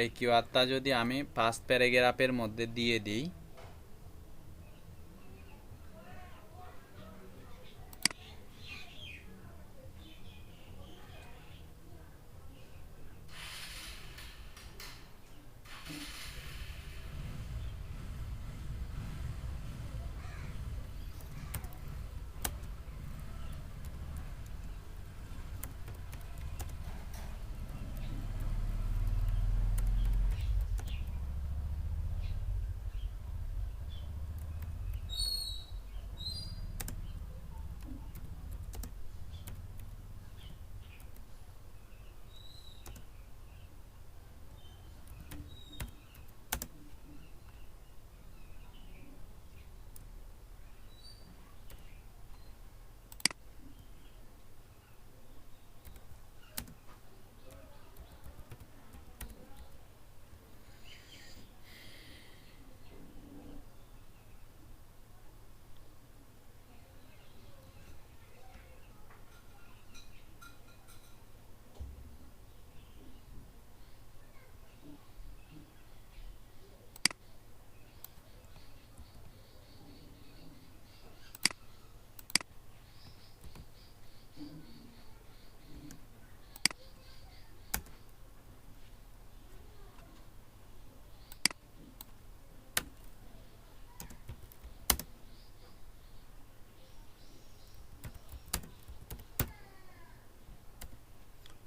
এই কিওয়ার্ডটা যদি আমি ফার্স্ট প্যারাগ্রাফের মধ্যে দিয়ে দিই,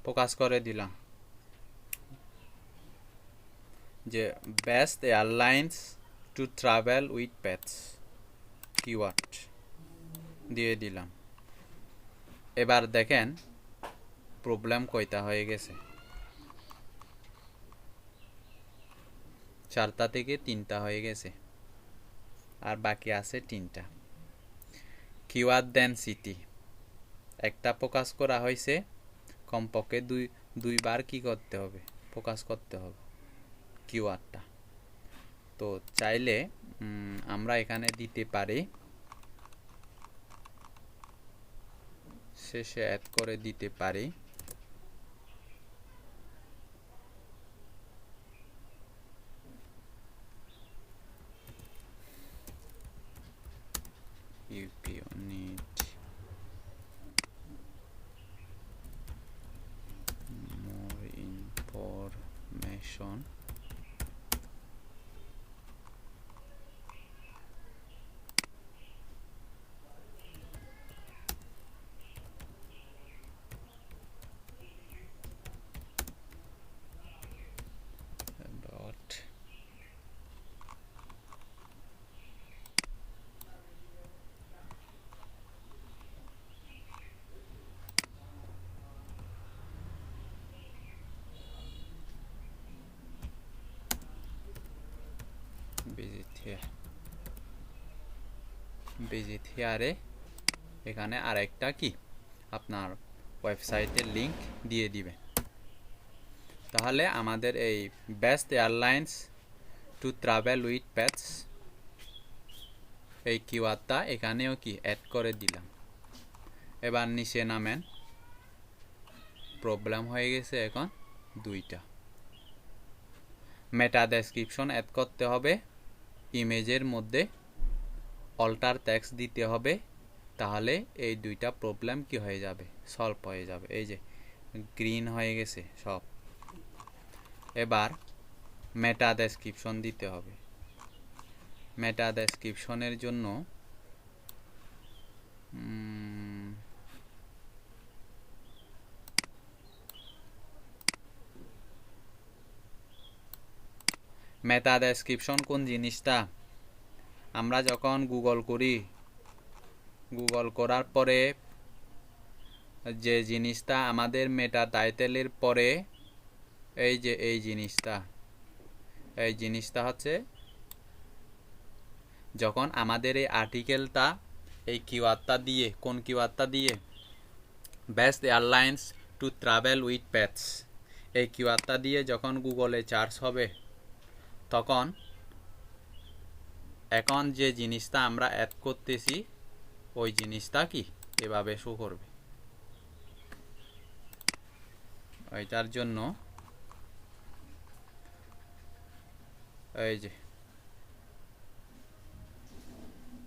ফোকাস করে দিলাম যে best airlines to travel with pets keyword দিয়ে দিলাম। এবার দেখেন প্রবলেম কয়টা হয়ে গেছে, 4টা থেকে 3টা হয়ে গেছে, আর বাকি আছে 3টা। কিওয়ার্ড ডেনসিটি একটা ফোকাস করা হয়েছে, কমপক্ষে দুইবার কি করতে হবে, ফোকাস করতে হবে কিওয়ার্ডটা। তো চাইলে আমরা এখানে দিতে পারি, শেষে অ্যাড করে দিতে পারি ইউপিও need more information about visit হিয়ারে এখানে আরেকটা কি আপনার ওয়েবসাইটের লিংক দিয়ে দিবেন। তাহলে আমাদের এই best airlines to travel with pets এই কিওয়ার্ডটা এখানেও কি অ্যাড করে দিলাম। এবার নিচে নামেন, প্রবলেম হয়ে গেছে এখন 2টা। মেটা ডেসক্রিপশন অ্যাড করতে হবে, ইমেজের মধ্যে অল্টার টেক্সট দিতে হবে, তাহলে এই 2টা প্রবলেম কি হয়ে যাবে, সলভ হয়ে যাবে। এই যে গ্রিন হয়ে গেছে সব। এবার মেটা ডেসক্রিপশন দিতে হবে। মেটা ডেসক্রিপশনের জন্য মেটা ডেসক্রিপশন কোন জিনিসটা, আমরা যখন গুগল করি, গুগল করার পরে যে জিনিসটা আমাদের মেটা টাইটেলের পরে এই যে এই জিনিসটা হচ্ছে যখন আমাদের এই আর্টিকেলটা এই কিওয়ার্ডটা দিয়ে, কোন কিওয়ার্ডটা দিয়ে, best airlines to travel with pets এই কিওয়ার্ডটা দিয়ে যখন গুগলে সার্চ হবে, তখন এখন যে জিনিসটা আমরা অ্যাড করতেছি ওই জিনিসটা কি এভাবে শো করবে। ওইটার জন্য এই যে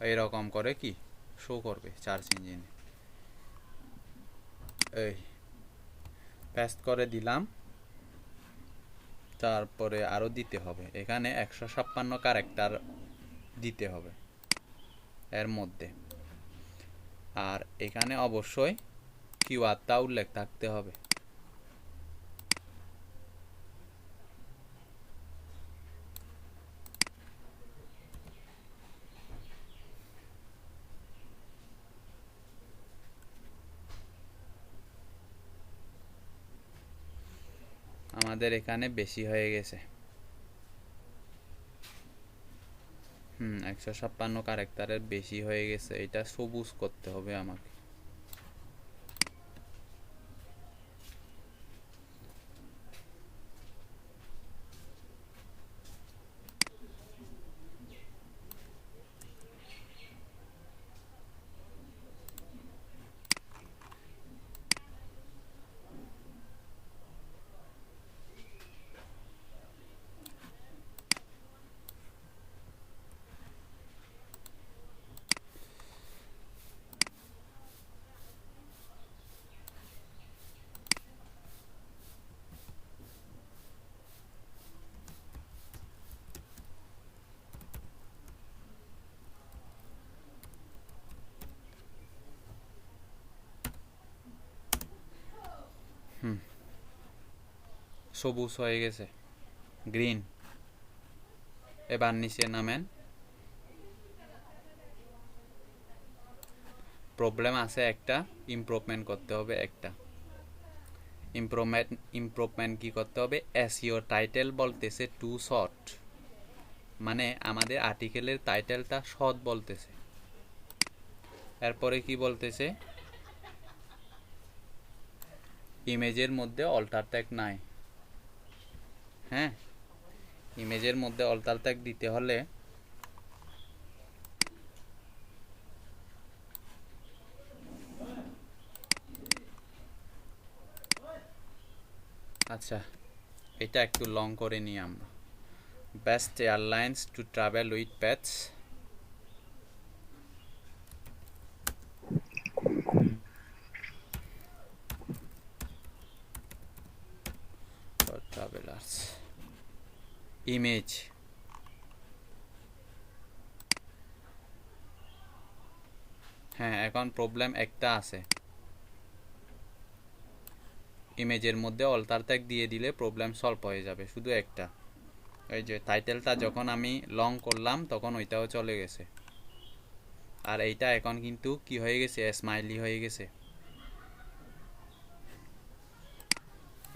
এইরকম করে কি শো করবে সার্চ ইঞ্জিনে। এই পেস্ট করে দিলাম, তারপরে আরও দিতে হবে, এখানে 156 ক্যারেক্টার দিতে হবে এর মধ্যে। আর এখানে অবশ্যই কিওয়ার্ডটা উল্লেখ থাকতে হবে। আমাদের এখানে বেশি হয়ে গেছে, 156 ক্যারেক্টারের বেশি হয়ে গেছে, এটা সবুজ করতে হবে আমাকে। সবুজ হয়ে গেছে, গ্রিন। এবার নিচে নামেন। প্রবলেম আছে একটা, ইমপ্রুভমেন্ট করতে হবে একটা। ইমপ্রুভমেন্ট কি করতে হবে? এসইও টাইটেল বলতেছে টু শর্ট, মানে আমাদের আর্টিকেলের টাইটেলটা শর্ট বলতেছে। এরপরে কি বলতেছে? ইমেজের মধ্যে অল্টার ট্যাগ নাই। হ্যাঁ, ইমেজের মধ্যে অল্টার ট্যাগ দিতে হলে আচ্ছা, এটা একটু লং করে নিই আমরা। Best airlines to travel with pets. Travellers image. হ্যাঁ, এখন প্রবলেম একটা আছে, ইমেজের মধ্যে অল্টার ট্যাগ দিয়ে দিলে প্রবলেম সলভ হয়ে যাবে, শুধু একটা। এই যে টাইটেলটা যখন আমি লং করলাম তখন ওইটাও চলে গেছে, আর এইটা এখন কিন্তু কি হয়ে গেছে? স্মাইলি হয়ে গেছে।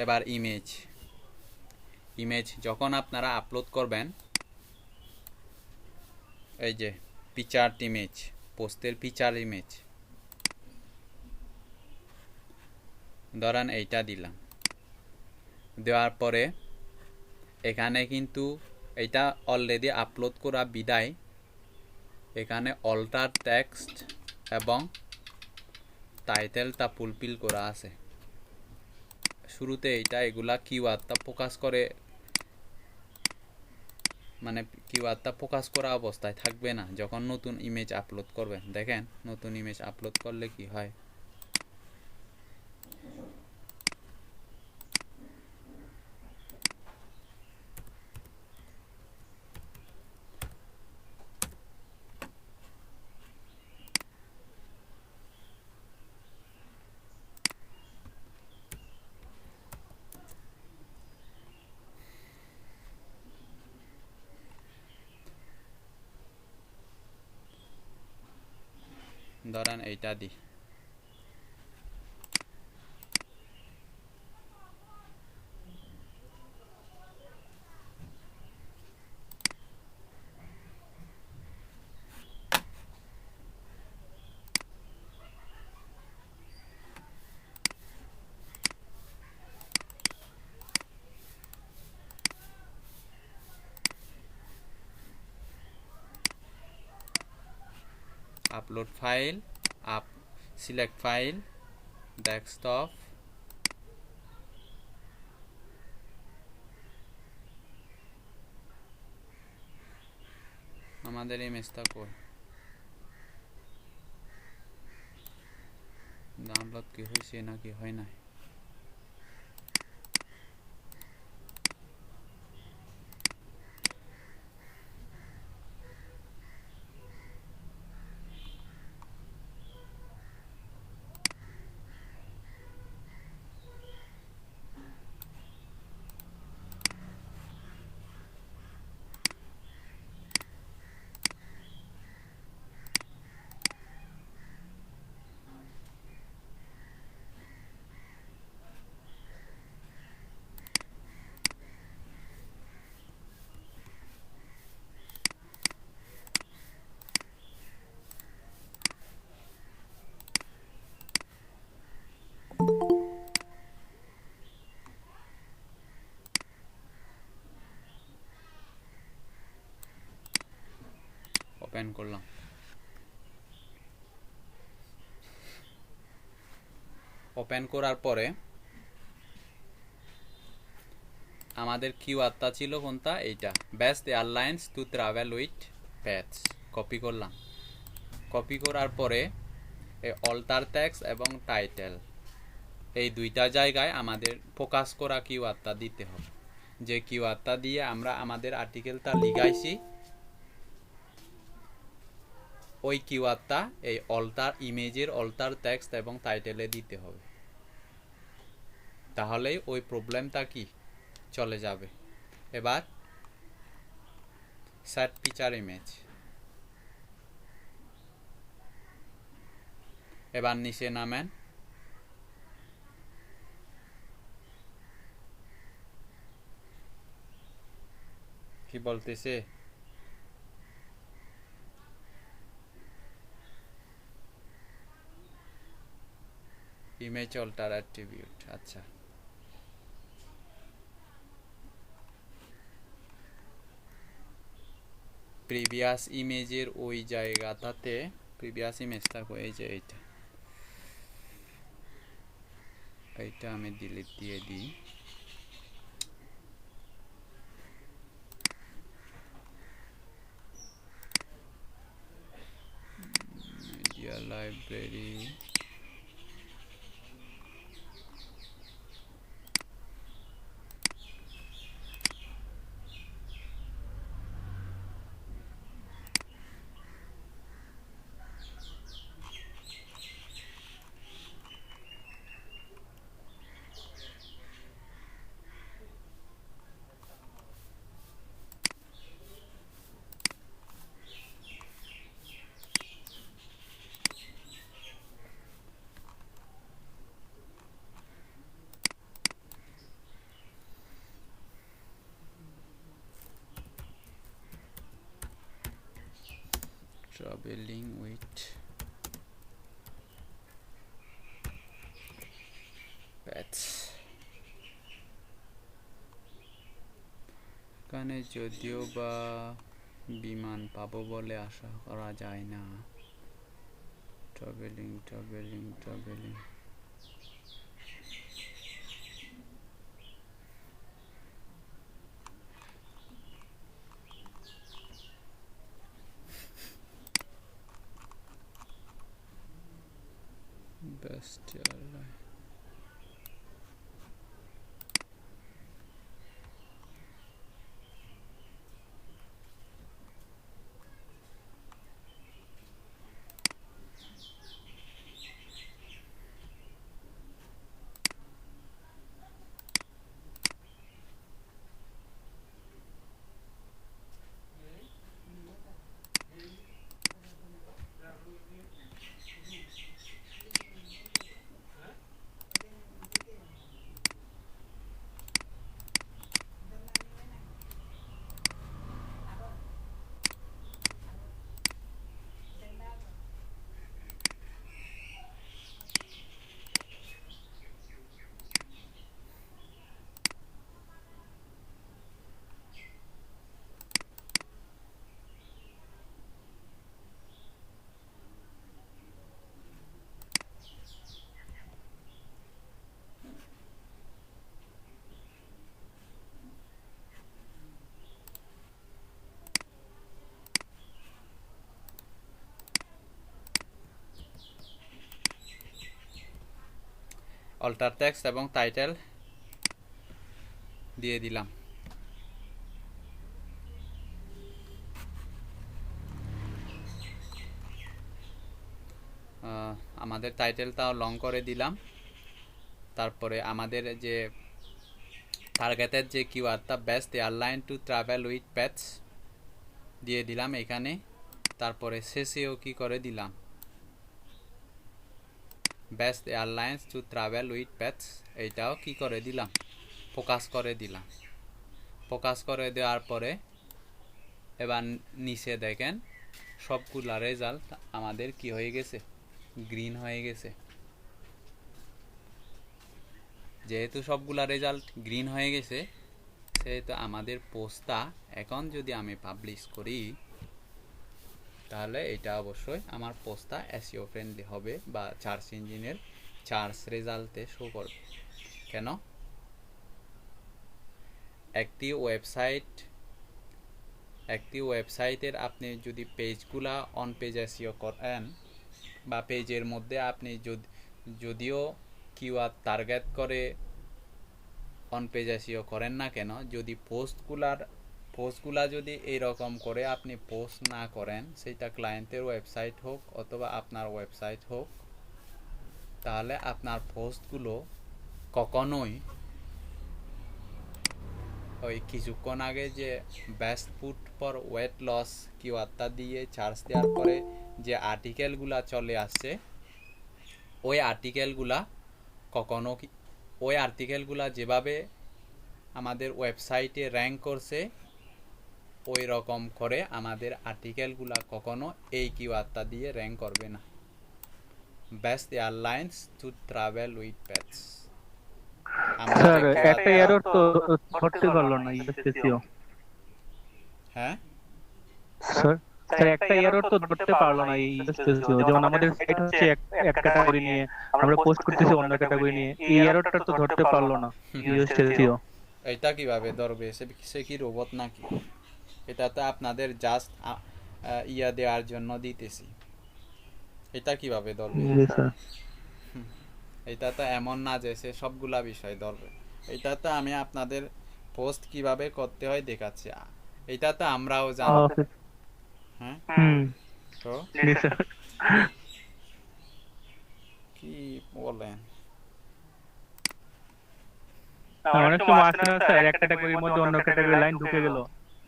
এবার ইমেজ যখন আপনারা আপলোড করবেন, এই যে পিকচার ইমেজ, পোস্টের পিকচার ইমেজ, ধরেন এইটা দিলাম, দেওয়ার পরে এখানে কিন্তু এটা অলরেডি আপলোড করা বিদায় এখানে অল্টার টেক্সট এবং টাইটেলটা ফুলফিল করা আছে। শুরুতে এইটা এগুলা কিওয়ার্ডটা ফোকাস করে, মানে কিওয়ার্ডটা ফোকাস করা অবস্থায় থাকবে না যখন নতুন ইমেজ আপলোড করবেন। দেখেন নতুন ইমেজ আপলোড করলে কি হয়। ধরেন এইটা দি, upload file, select file, desktop, আমাদের ইমেজটা কই ডাউনলোড কি হয়েছে নাকি হয় না ওপেন করলাম ওপেন করার পরে আমাদের কিওয়ার্ডটা ছিল কোনটা এইটা best airlines to travel with pets copy করলাম কপি করার পরে এই অল্টার টেক্সট এবং টাইটেল এই দুইটা জায়গায় আমাদের ফোকাস করা কিওয়ার্ডটা দিতে হবে যে কিওয়ার্ডটা দিয়ে আমরা আমাদের আর্টিকেলটা লিখাইছি ওই কিওয়ার্ডটা এই অল্টার ইমেজের অল্টার টেক্সট এবং টাইটেলে দিতে হবে তাহলেই ওই প্রবলেমটা কি চলে যাবে এবার সেট পিকচার ইমেজ এবার নিচে নামেন কি বলতেছে ইমেজ অল্টার অ্যাট্রিবিউট আচ্ছা প্রিভিয়াস ইমেজের ওই জায়গাটাতে প্রিভিয়াস ইমেজটা এই যে এইটা আমি ডিলিট দিয়ে দিই media library traveling with pets এখানে যদিও বা বিমান পাবো বলে আশা করা যায় না traveling best airline alt text এবং টাইটেল দিয়ে দিলাম। আমাদের টাইটেলটাও লং করে দিলাম। তারপরে আমাদের যে টার্গেটের যে কিওয়ার্ডটা best airline to travel with pets দিয়ে দিলাম এখানে। তারপরে শেষেও কি করে দিলাম, best airlines to travel with pets, এইটাও কি করে দিলাম, ফোকাস করে দিলাম। ফোকাস করে দেওয়ার পরে এবার নিচে দেখেন সবগুলা রেজাল্ট আমাদের কি হয়ে গেছে, গ্রিন হয়ে গেছে। যেহেতু সবগুলা রেজাল্ট গ্রিন হয়ে গেছে সেহেতু আমাদের পোস্টটা এখন যদি আমি পাবলিশ করি তাহলে এটা অবশ্যই আমার পোস্টটা এসইও ফ্রেন্ডলি হবে বা সার্চ ইঞ্জিনের সার্চ রেজাল্টে শো করবে। কেন? একটি ওয়েবসাইটের আপনি যদি পেজগুলা অন পেজ এসইও করেন বা পেজের মধ্যে আপনি যদিও কিওয়ার্ড টার্গেট করে অন পেজ এসইও করেন না কেন, যদি পোস্টগুলা যদি এইরকম করে আপনি পোস্ট না করেন, সেটা ক্লায়েন্টের ওয়েবসাইট হোক অথবা আপনার ওয়েবসাইট হোক, তাহলে আপনার পোস্টগুলো কখনোই ওই কিছুক্ষণ আগে যে best food for weight loss কিওয়ার্ডটা দিয়ে সার্চ দেওয়ার পরে যে আর্টিকেলগুলা চলে আসছে, ওই আর্টিকেলগুলা যেভাবে আমাদের ওয়েবসাইটে র্যাঙ্ক করছে ওই রকম করে আমাদের আর্টিকেলগুলা কখনো এই কিওয়ার্ডটা দিয়ে র্যাঙ্ক করবে না। Best airlines to travel with pets, sir একটা এরর তো ধরতে পারলো না ইউএসএসইও। হ্যাঁ স্যার স্যার একটা এরর তো ধরতে পারলো না ইউএসএসইও, যেমন আমাদের সাইট হচ্ছে এক ক্যাটাগরি নিয়ে, আমরা পোস্ট করতেছি অন্য ক্যাটাগরি নিয়ে, এই এররটা তো ধরতে পারলো না ইউএসএসইও। এটা কিভাবে ধরবে? সে কি রোবট নাকি? এটা তো আপনাদের জাস্ট ইয়া দেওয়ার জন্য দিতেছি, এটা কিভাবে ধরবে? এটা তো এমন না যে সে সবগুলা বিষয় ধরবে। এটা তো আমি আপনাদের পোস্ট কিভাবে করতে হয় দেখাচ্ছি, এটা তো আমরাও জানি। হ্যাঁ তো কি বলেন? অনেক সময় আসে না স্যার, এক ক্যাটাগরির মধ্যে অন্য ক্যাটাগরি লাইন ঢুকে গেল,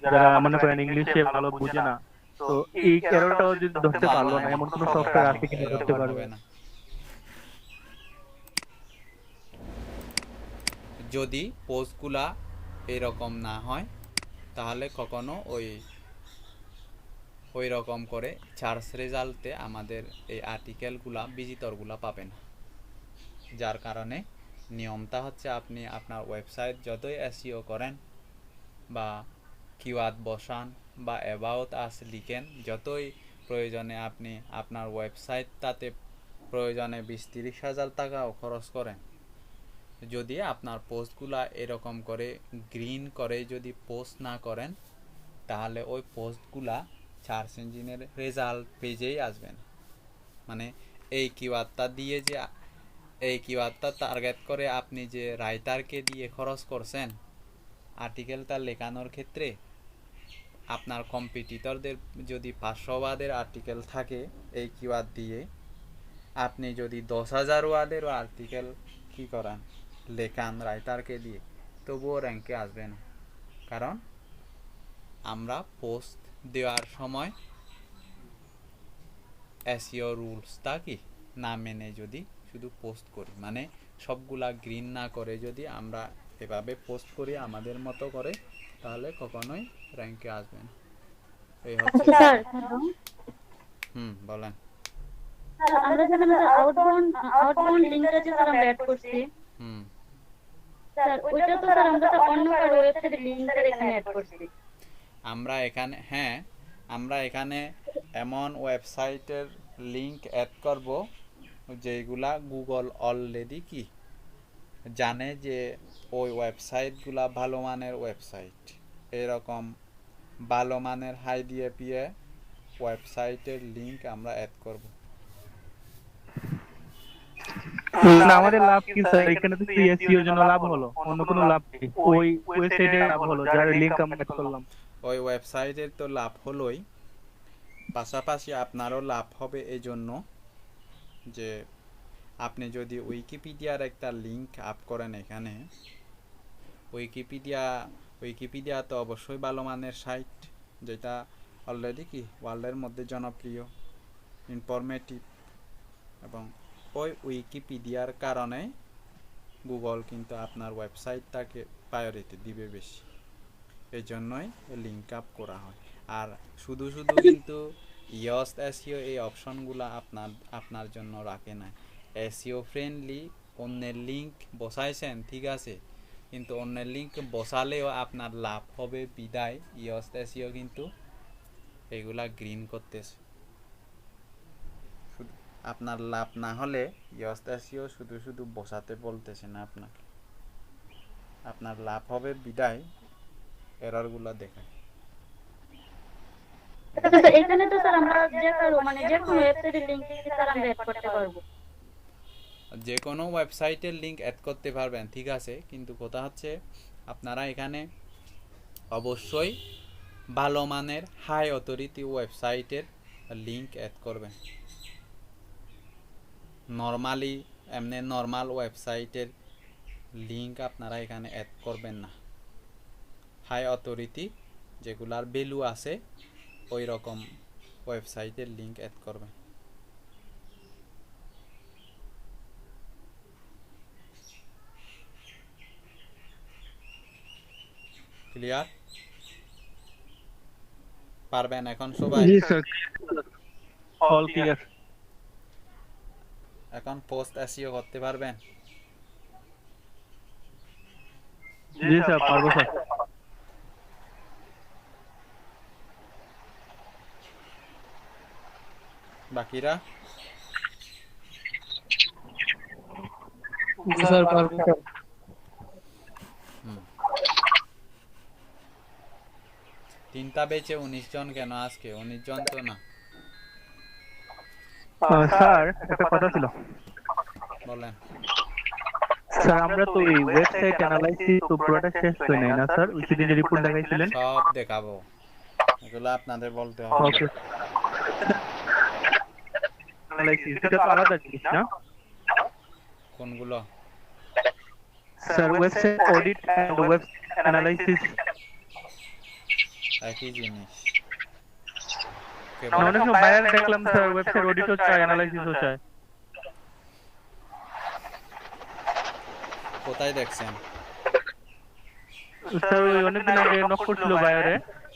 যারা মনে করেন ইংলিশে ভালো বুঝে না, তো এই এররটাও যদি ধরতে পারলো না, এমন কোন সফটওয়্যার আছে কিনা ধরতে পারবে না? যদি পোস্টগুলা এরকম না হয় তাহলে কখনো ওই রকম করে সার্চ রেজাল্টে আমাদের এই আর্টিকেলগুলা ভিজিটরগুলা পাবে না। যার কারণে নিয়মটা হচ্ছে আপনি আপনার ওয়েবসাইট যতই এসইও করেন বা কিওয়ার্ড বসান বা অ্যাবাউট আস লিখেন, যতই প্রয়োজনে আপনি আপনার ওয়েবসাইটটাতে প্রয়োজনে 20-30 হাজার টাকাও খরচ করেন, যদি আপনার পোস্টগুলা এরকম করে গ্রিন করে যদি পোস্ট না করেন তাহলে ওই পোস্টগুলা সার্চ ইঞ্জিনের রেজাল্ট পেজেই আসবে না। মানে এই কিওয়ার্ডটা টার্গেট করে আপনি যে রাইটারকে দিয়ে খরচ করছেন আর্টিকেলটা লেখানোর ক্ষেত্রে, আপনার কম্পিটিটরদের যদি 500 ওয়ার্ডের আর্টিকেল থাকে এই কিওয়ার্ড দিয়ে, আপনি যদি 10,000 ওয়ার্ডেরও আর্টিকেল কি করান লেখান রাইটারকে দিয়ে, তবুও র্যাঙ্কে আসবে না। কারণ আমরা পোস্ট দেওয়ার সময় এসইও রুলসটা কি না মেনে যদি শুধু পোস্ট করি, মানে সবগুলা গ্রিন না করে যদি আমরা এভাবে পোস্ট করি আমাদের মতো করে, তাহলে কখনোই র্যাঙ্কে আসবে না। এই হচ্ছে স্যার। বলেন। স্যার আমরা যেখানে আউটবাউন্ড লিংকটা যে স্যার আমরা অ্যাড করছি, স্যার ওইটা তো স্যার আমরা তো অন্য কারো ওয়েবসাইটের লিংকটা এখানে অ্যাড করছি। আমরা এখানে এমন ওয়েবসাইটের লিংক অ্যাড করব যেগুলা গুগল অলরেডি কি জানে যে ওই ওয়েবসাইটগুলা ভালো মানের ওয়েবসাইট, এরকম ভালো মানের হাই ডিএপিএ ওয়েবসাইটের লিংক আমরা অ্যাড করব। না আমাদের লাভ কি স্যার, এখানে তো এসইও এর জন্য লাভ হলো, অন্য কোনো লাভ নেই। ওই ওয়েবসাইটে লাভ হলো যার লিংক আমরা অ্যাড করলাম। ওই ওয়েবসাইটের তো লাভ হলোই, পাশাপাশি আপনারও লাভ হবে এই জন্য যে আপনি যদি উইকিপিডিয়ার একটা লিংক আপ করেন এখানে, উইকিপিডিয়া তো অবশ্যই ভালো মানের সাইট, যেটা অলরেডি কি ওয়ার্ল্ডের মধ্যে জনপ্রিয়, ইনফরমেটিভ, এবং ওই উইকিপিডিয়ার কারণে গুগল কিন্তু আপনার ওয়েবসাইটটাকে প্রায়োরিটি দিবে বেশি, এই জন্যই লিঙ্ক আপ করা হয়। আর শুধু শুধু কিন্তু ইয়স্ট এসইও এই অপশনগুলো আপনার জন্য রাখে না। এসইও ফ্রেন্ডলি অন্যের লিঙ্ক বসাইছেন ঠিক আছে, কিন্তু অন্যের লিঙ্ক বসালেও আপনার লাভ হবে বিদায় ইয়স্ট এসইও কিন্তু এগুলা গ্রিন করতেছে। শুধু আপনার লাভ না হলে ইয়স্ট এসইও শুধু শুধু বসাতে বলতেছে না আপনাকে, আপনার লাভ হবে বিদায় এররগুলো দেখায়। স্যার এখানে তো স্যার আমরা যে কারো মানে যে কোনো ওয়েবসাইটের লিংক স্যার আমরা অ্যাড করতে পারবো। যে কোনো ওয়েবসাইটের লিংক অ্যাড করতে পারবেন ঠিক আছে, কিন্তু কথা হচ্ছে আপনারা এখানে অবশ্যই ভালো মানের হাই অথরিটি ওয়েবসাইটের লিংক অ্যাড করবেন। নর্মালি এমনি নর্মাল ওয়েবসাইটের লিংক আপনারা এখানে অ্যাড করবেন না, হাই অথরিটি যেগুলার ভ্যালু আছে ওই রকম ওয়েবসাইটের লিংক অ্যাড করবেন। ক্লিয়ার? পারবেন এখন সবাই? জি স্যার, অল ক্লিয়ার। এখন পোস্ট এসইও করতে পারবেন? জি স্যার পারবো স্যার। বাকিরা? জি স্যার পারবো স্যার। তিনটা বেচে 19 জন কেন আজকে? 19 জন তো না। স্যার একটা কথা ছিল। বলেন। স্যার আমরা তো এই ওয়েবসাইট অ্যানালাইসিস তো পুরোটা শেষ করে নাই না স্যার, ওই সেদিন যে রিপোর্ট দেখাইছিলেন সব দেখাবো, এগুলো আপনাদের বলতে হবে। ওকে, অ্যানালাইসিস এটা তো আলাদা জিনিস না কোনগুলো? Sir? Website audit and web analysis একই জিনিস। অনেক সময় বায়ার দেখলাম স্যার ওয়েবসাইট অডিটও চায় অ্যানালাইসিসও চায়। কোথায় দেখছেন? স্যার ওই অনেকদিন আগে নক করছিল বায়ারে,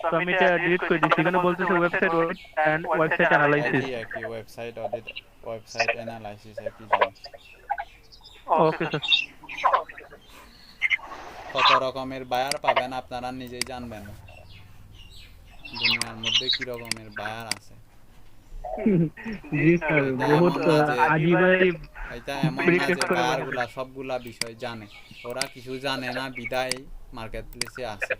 তো আমি এটা ডিলিট করে দিয়েছি। এখানে বলতেছে website audit and website analysis. একই ওয়েবসাইট অডিট ওয়েবসাইট অ্যানালাইসিস একই জিনিস। Okay sir. কত রকমের বায়ার পাবেন আপনারা নিজেই জানবেন, দুনিয়ার মধ্যে কি রকমের বায়ার আছে। জি স্যার, বহুত আজীব এটা এমন না যে বায়ারগুলা সবগুলা বিষয় জানে, ওরা কিছু জানে না বিদায় মার্কেট প্লেসে আছে।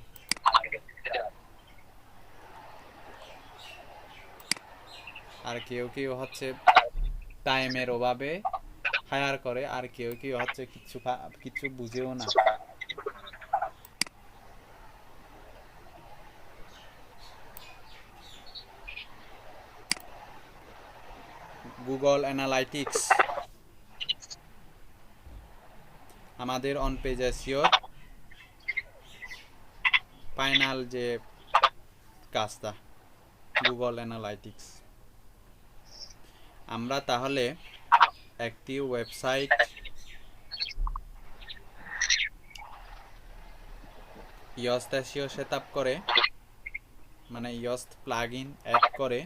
আর কেউ কেউ হচ্ছে টাইমের অভাবে হায়ার করে, আর কেউ কেউ হচ্ছে কিছু বুঝেও না। গুগল অ্যানালাইটিক্স আমাদের অন পেজ এসইওর ফাইনাল যে কাজটা, গুগল অ্যানালাইটিক্স। আমরা তাহলে একটি ওয়েবসাইট ইয়স্ট এসইও সেটআপ করে, মানে ইয়স্ট প্লাগইন অ্যাড করে,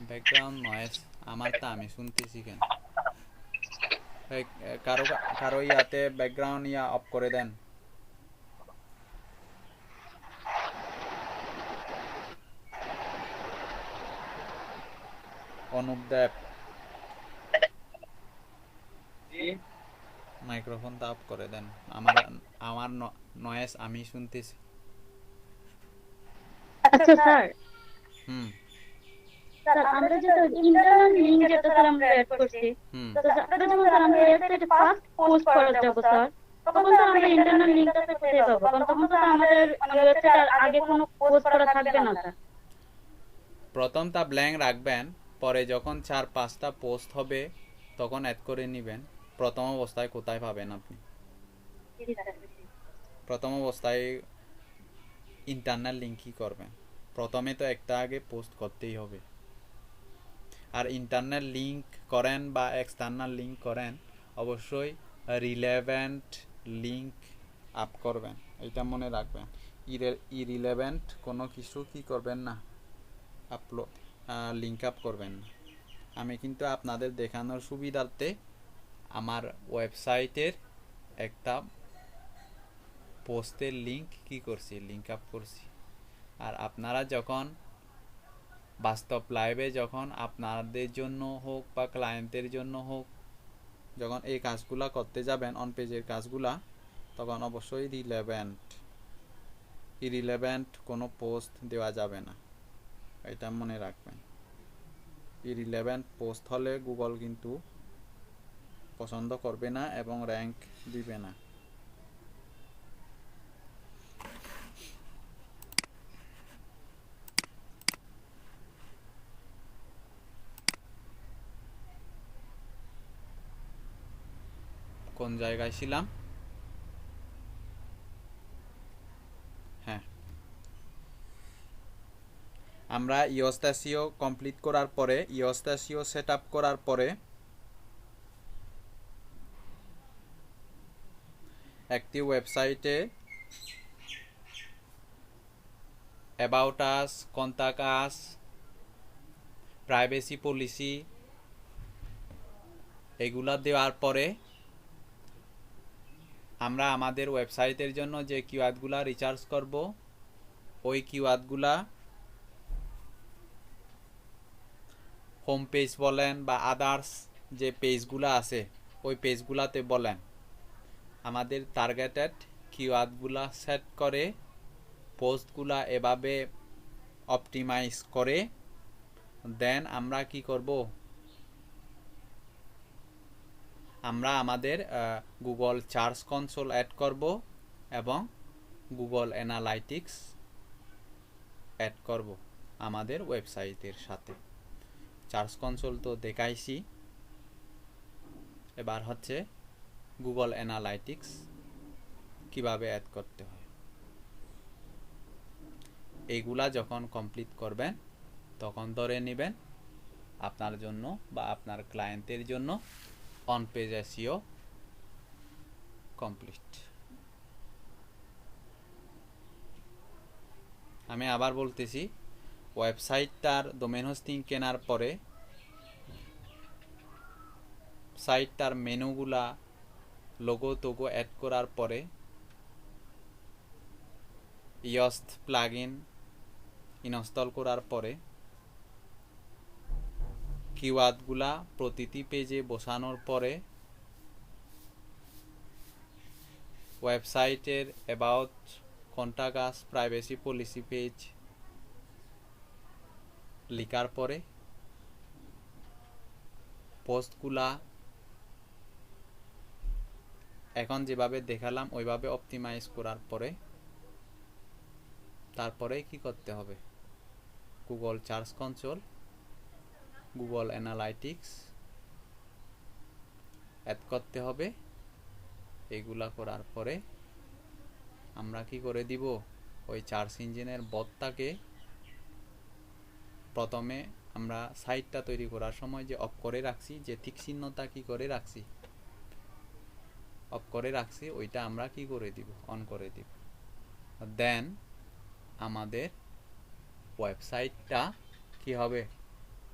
ব্যাকগ্রাউন্ড নয়েজ আমারটা আমি শুনতেছি কেন? কারো কারো ইয়াতে ব্যাকগ্রাউন্ড ইয়া অফ করে দেন। অনুপ দেব মাইক্রোফোনটা অফ করে দেন, আমার নয়েজ আমি শুনতেছি। আচ্ছা স্যার, স্যার আমরা যে ইন্টারনাল লিংক যেটা স্যার আমরা অ্যাড করছি, তো স্যার যখন স্যার আমরা ওয়েবসাইটে ফার্স্ট পোস্ট করা যাব স্যার, তখন স্যার আমরা ইন্টারনাল লিংকটা স্যার কোথায় পাবো? কারণ তখন তো স্যার আমাদের মানে ওয়েবসাইট আগে কোনো পোস্ট করা থাকবে না স্যার। প্রথমটা ব্ল্যাঙ্ক রাখবেন, পরে যখন 4-5টা পোস্ট হবে তখন অ্যাড করে নেবেন। প্রথম অবস্থায় কোথায় পাবেন আপনি? প্রথম অবস্থায় ইন্টারনাল লিঙ্ক কি করবেন? প্রথমে তো একটা আগে পোস্ট করতেই হবে। আর ইন্টারনাল লিঙ্ক করেন বা এক্সটার্নাল লিঙ্ক করেন, অবশ্যই রিলেভেন্ট লিঙ্ক আপ করবেন, এটা মনে রাখবেন। ইরিলেভেন্ট কোনো কিছু কি করবেন না, আপলোড লিঙ্ক আপ করবেন না। আমি কিন্তু আপনাদের দেখানোর সুবিধার্থে আমার ওয়েবসাইটের একটা পোস্টের লিঙ্ক কি করছি, লিঙ্ক আপ করছি। আর আপনারা যখন বাস্তব লাইভে যখন আপনাদের জন্য হোক বা ক্লায়েন্টের জন্য হোক, যখন এই কাজগুলা করতে যাবেন অন পেজের কাজগুলা, তখন অবশ্যই ইরিলেভেন্ট কোনো পোস্ট দেওয়া যাবে না, এটা মনে রাখবেন। ইরিলেভেন্ট পোস্ট হলে গুগল কিন্তু পছন্দ করবে না এবং র্যাঙ্ক দিবে না। কোন জায়গায় ছিলাম? হ্যাঁ, আমরা ইওস্টাসিও কমপ্লিট করার পরে, ইওস্টাসিও সেট আপ করার পরে একটি ওয়েবসাইটে about us, contact us, privacy policy এগুলা দেওয়ার পরে আমরা আমাদের ওয়েবসাইটের জন্য যে কিওয়ার্ডগুলা রিসার্চ করব, ওই কিওয়ার্ডগুলা হোম পেজ বলেন বা আদার্স যে পেজগুলো আছে ওই পেজগুলাতে বলেন, আমাদের টার্গেটেড কিওয়ার্ডগুলা সেট করে পোস্টগুলা এভাবে অপটিমাইজ করে দেন আমরা কি করব, আমরা আমাদের গুগল সার্চ কনসোল অ্যাড করব এবং গুগল অ্যানালাইটিক্স অ্যাড করব আমাদের ওয়েবসাইটের সাথে। সার্চ কনসোল তো দেখাইছি, এবার হচ্ছে গুগল অ্যানালাইটিক্স কিভাবে অ্যাড করতে হয়। এইগুলা যখন কমপ্লিট করবেন তখন ধরে নেবেন আপনার জন্য বা আপনার ক্লায়েন্টের জন্য অন পেজ এসইও কমপ্লিট। আমি আবার বলতেছি, ওয়েবসাইটটার ডোমেন হোস্টিং কেনার পরে সাইটটার মেনুগুলা লোগো টোগো অ্যাড করার পরে ইয়স্ট প্লাগইন ইনস্টল করার পরে কিওয়ার্ডগুলা প্রতিটি পেজে বসানোর পরে ওয়েবসাইটের about, contact us, privacy policy page লিখার পরে পোস্টগুলা এখন যেভাবে দেখালাম ওইভাবে অপটিমাইজ করার পরে তারপরে কি করতে হবে, Google search console, Google analytics add করতে হবে। এগুলা করার পরে আমরা কি করে দিব, ওই সার্চ ইঞ্জিনের বটটাকে প্রথমে আমরা সাইটটা তৈরি করার সময় যে অফ করে রাখছি, যে ঠিক চিহ্নটা কি করে রাখছি, অফ করে রাখছি, ওইটা আমরা কি করে দিব, অন করে দিব। দেন আমাদের ওয়েবসাইটটা কি হবে,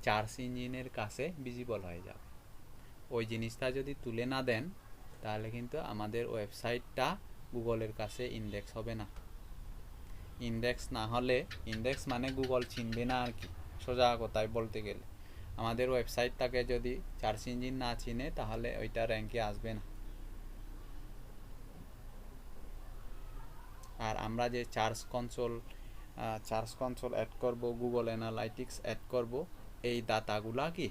সার্চ ইঞ্জিনের কাছে ভিজিবল হয়ে যাবে। ওই জিনিসটা যদি তুলে না দেন তাহলে কিন্তু আমাদের ওয়েবসাইটটা গুগলের কাছে ইন্ডেক্স হবে না। ইন্ডেক্স না হলে, ইন্ডেক্স মানে গুগল চিনবে না আর কি, সোজা কথায় বলতে গেলে। আমাদের ওয়েবসাইটটাকে যদি সার্চ ইঞ্জিন না চিনে তাহলে ওইটা র্যাঙ্কে আসবে না। আর আমরা যে সার্চ কনসোল অ্যাড করব, গুগল অ্যানালাইটিক্স অ্যাড করব, এই ডাটাগুলা কি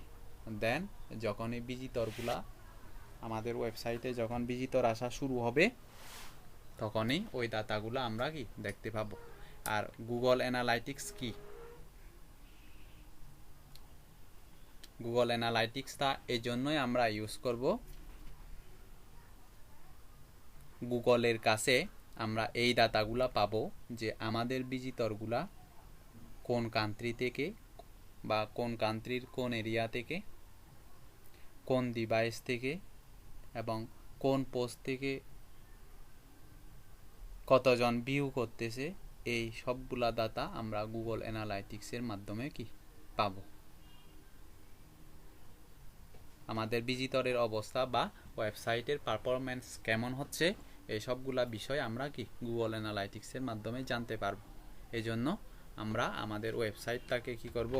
দেন যখন এই ভিজিটরগুলা আমাদের ওয়েবসাইটে যখন ভিজিটর আসা শুরু হবে তখনই ওই ডাটাগুলো আমরা কি দেখতে পাবো। আর গুগল অ্যানালাইটিক্স কি, গুগল অ্যানালাইটিক্সটা এই জন্যই আমরা ইউজ করব, গুগলের কাছে আমরা এই ডাটাগুলা পাবো যে আমাদের ভিজিটরগুলা কোন কান্ট্রি থেকে বা কোন কান্ট্রির কোন এরিয়া থেকে, কোন ডিভাইস থেকে এবং কোন পোস্ট থেকে কতজন ভিউ করতেছে, এই সবগুলা ডাটা আমরা গুগল অ্যানালাইটিক্সের মাধ্যমে কি পাবো। আমাদের ভিজিটরের অবস্থা বা ওয়েবসাইটের পারফরম্যান্স কেমন হচ্ছে এই সবগুলা বিষয় আমরা কি গুগল অ্যানালাইটিক্সের মাধ্যমে জানতে পারবো। এই জন্য আমরা আমাদের ওয়েবসাইটটাকে কি করব,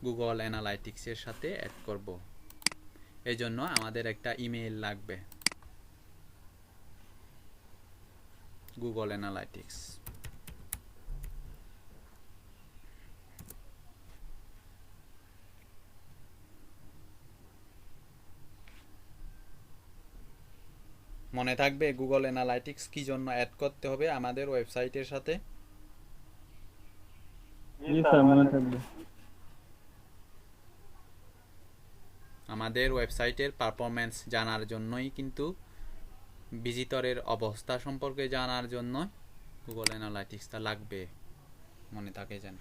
গুগল অ্যানালাইটিক্সের সাথে অ্যাড করব। এই জন্য আমাদের একটা ইমেইল লাগবে, গুগল অ্যানালাইটিক্স। মনে থাকবে গুগল অ্যানালাইটিক্স কি জন্য অ্যাড করতে হবে আমাদের ওয়েবসাইটের সাথে? জি স্যার, মনে থাকবে। আমাদের ওয়েবসাইটের পারফরম্যান্স জানার জন্যই, কিন্তু ভিজিটরের অবস্থা সম্পর্কে জানার জন্য গুগল অ্যানালাইটিক্সটা লাগবে, মনে থাকে যেন।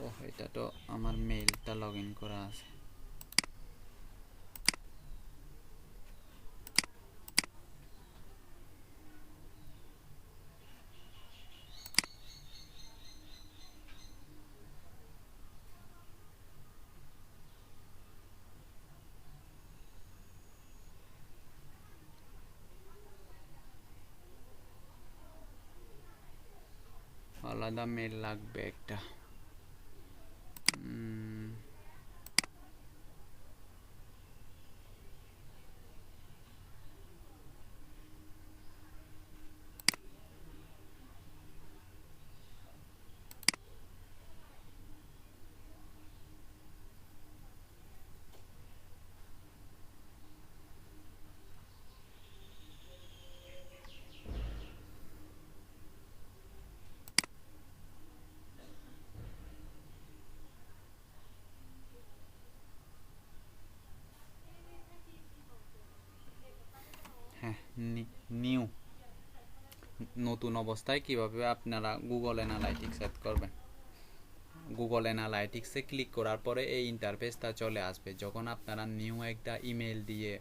ও এটা তো আমার মেইলটা লগ ইন করা আছে। আলাদা মেল লাগবে একটা। হ্যাঁ, নিউ, নতুন অবস্থায় কিভাবে আপনারা গুগল অ্যানালাইটিক্স সেট করবেন। গুগল অ্যানালাইটিক্সে ক্লিক করার পরে এই ইন্টারফেসটা চলে আসবে যখন আপনারা নিউ একটা ইমেল দিয়ে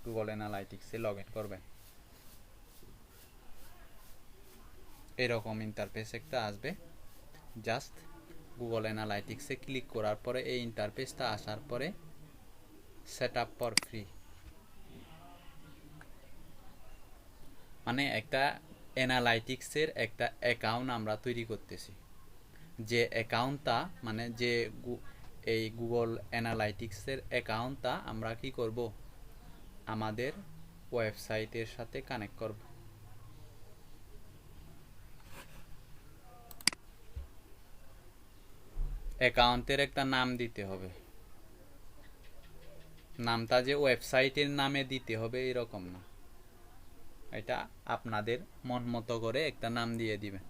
গুগল অ্যানালাইটিক্সে লগ ইন করবেন। এরকম ইন্টারফেস একটা আসবে। জাস্ট গুগল অ্যানালাইটিক্সে ক্লিক করার পরে এই ইন্টারফেসটা আসার পরে সেট আপ ফর ফ্রি, মানে একটা অ্যানালাইটিক্সের একটা অ্যাকাউন্ট আমরা তৈরি করতেছি। যে অ্যাকাউন্টটা মানে যে এই গুগল অ্যানালাইটিক্সের অ্যাকাউন্টটা আমরা কি করব, আমাদের ওয়েবসাইটের সাথে কানেক্ট করব। অ্যাকাউন্টের একটা নাম দিতে হবে, নামটা যে ওয়েবসাইটের নামে দিতে হবে এরকম না, এটা আপনাদের মন মতো করে একটা নাম দিয়ে দিবেন।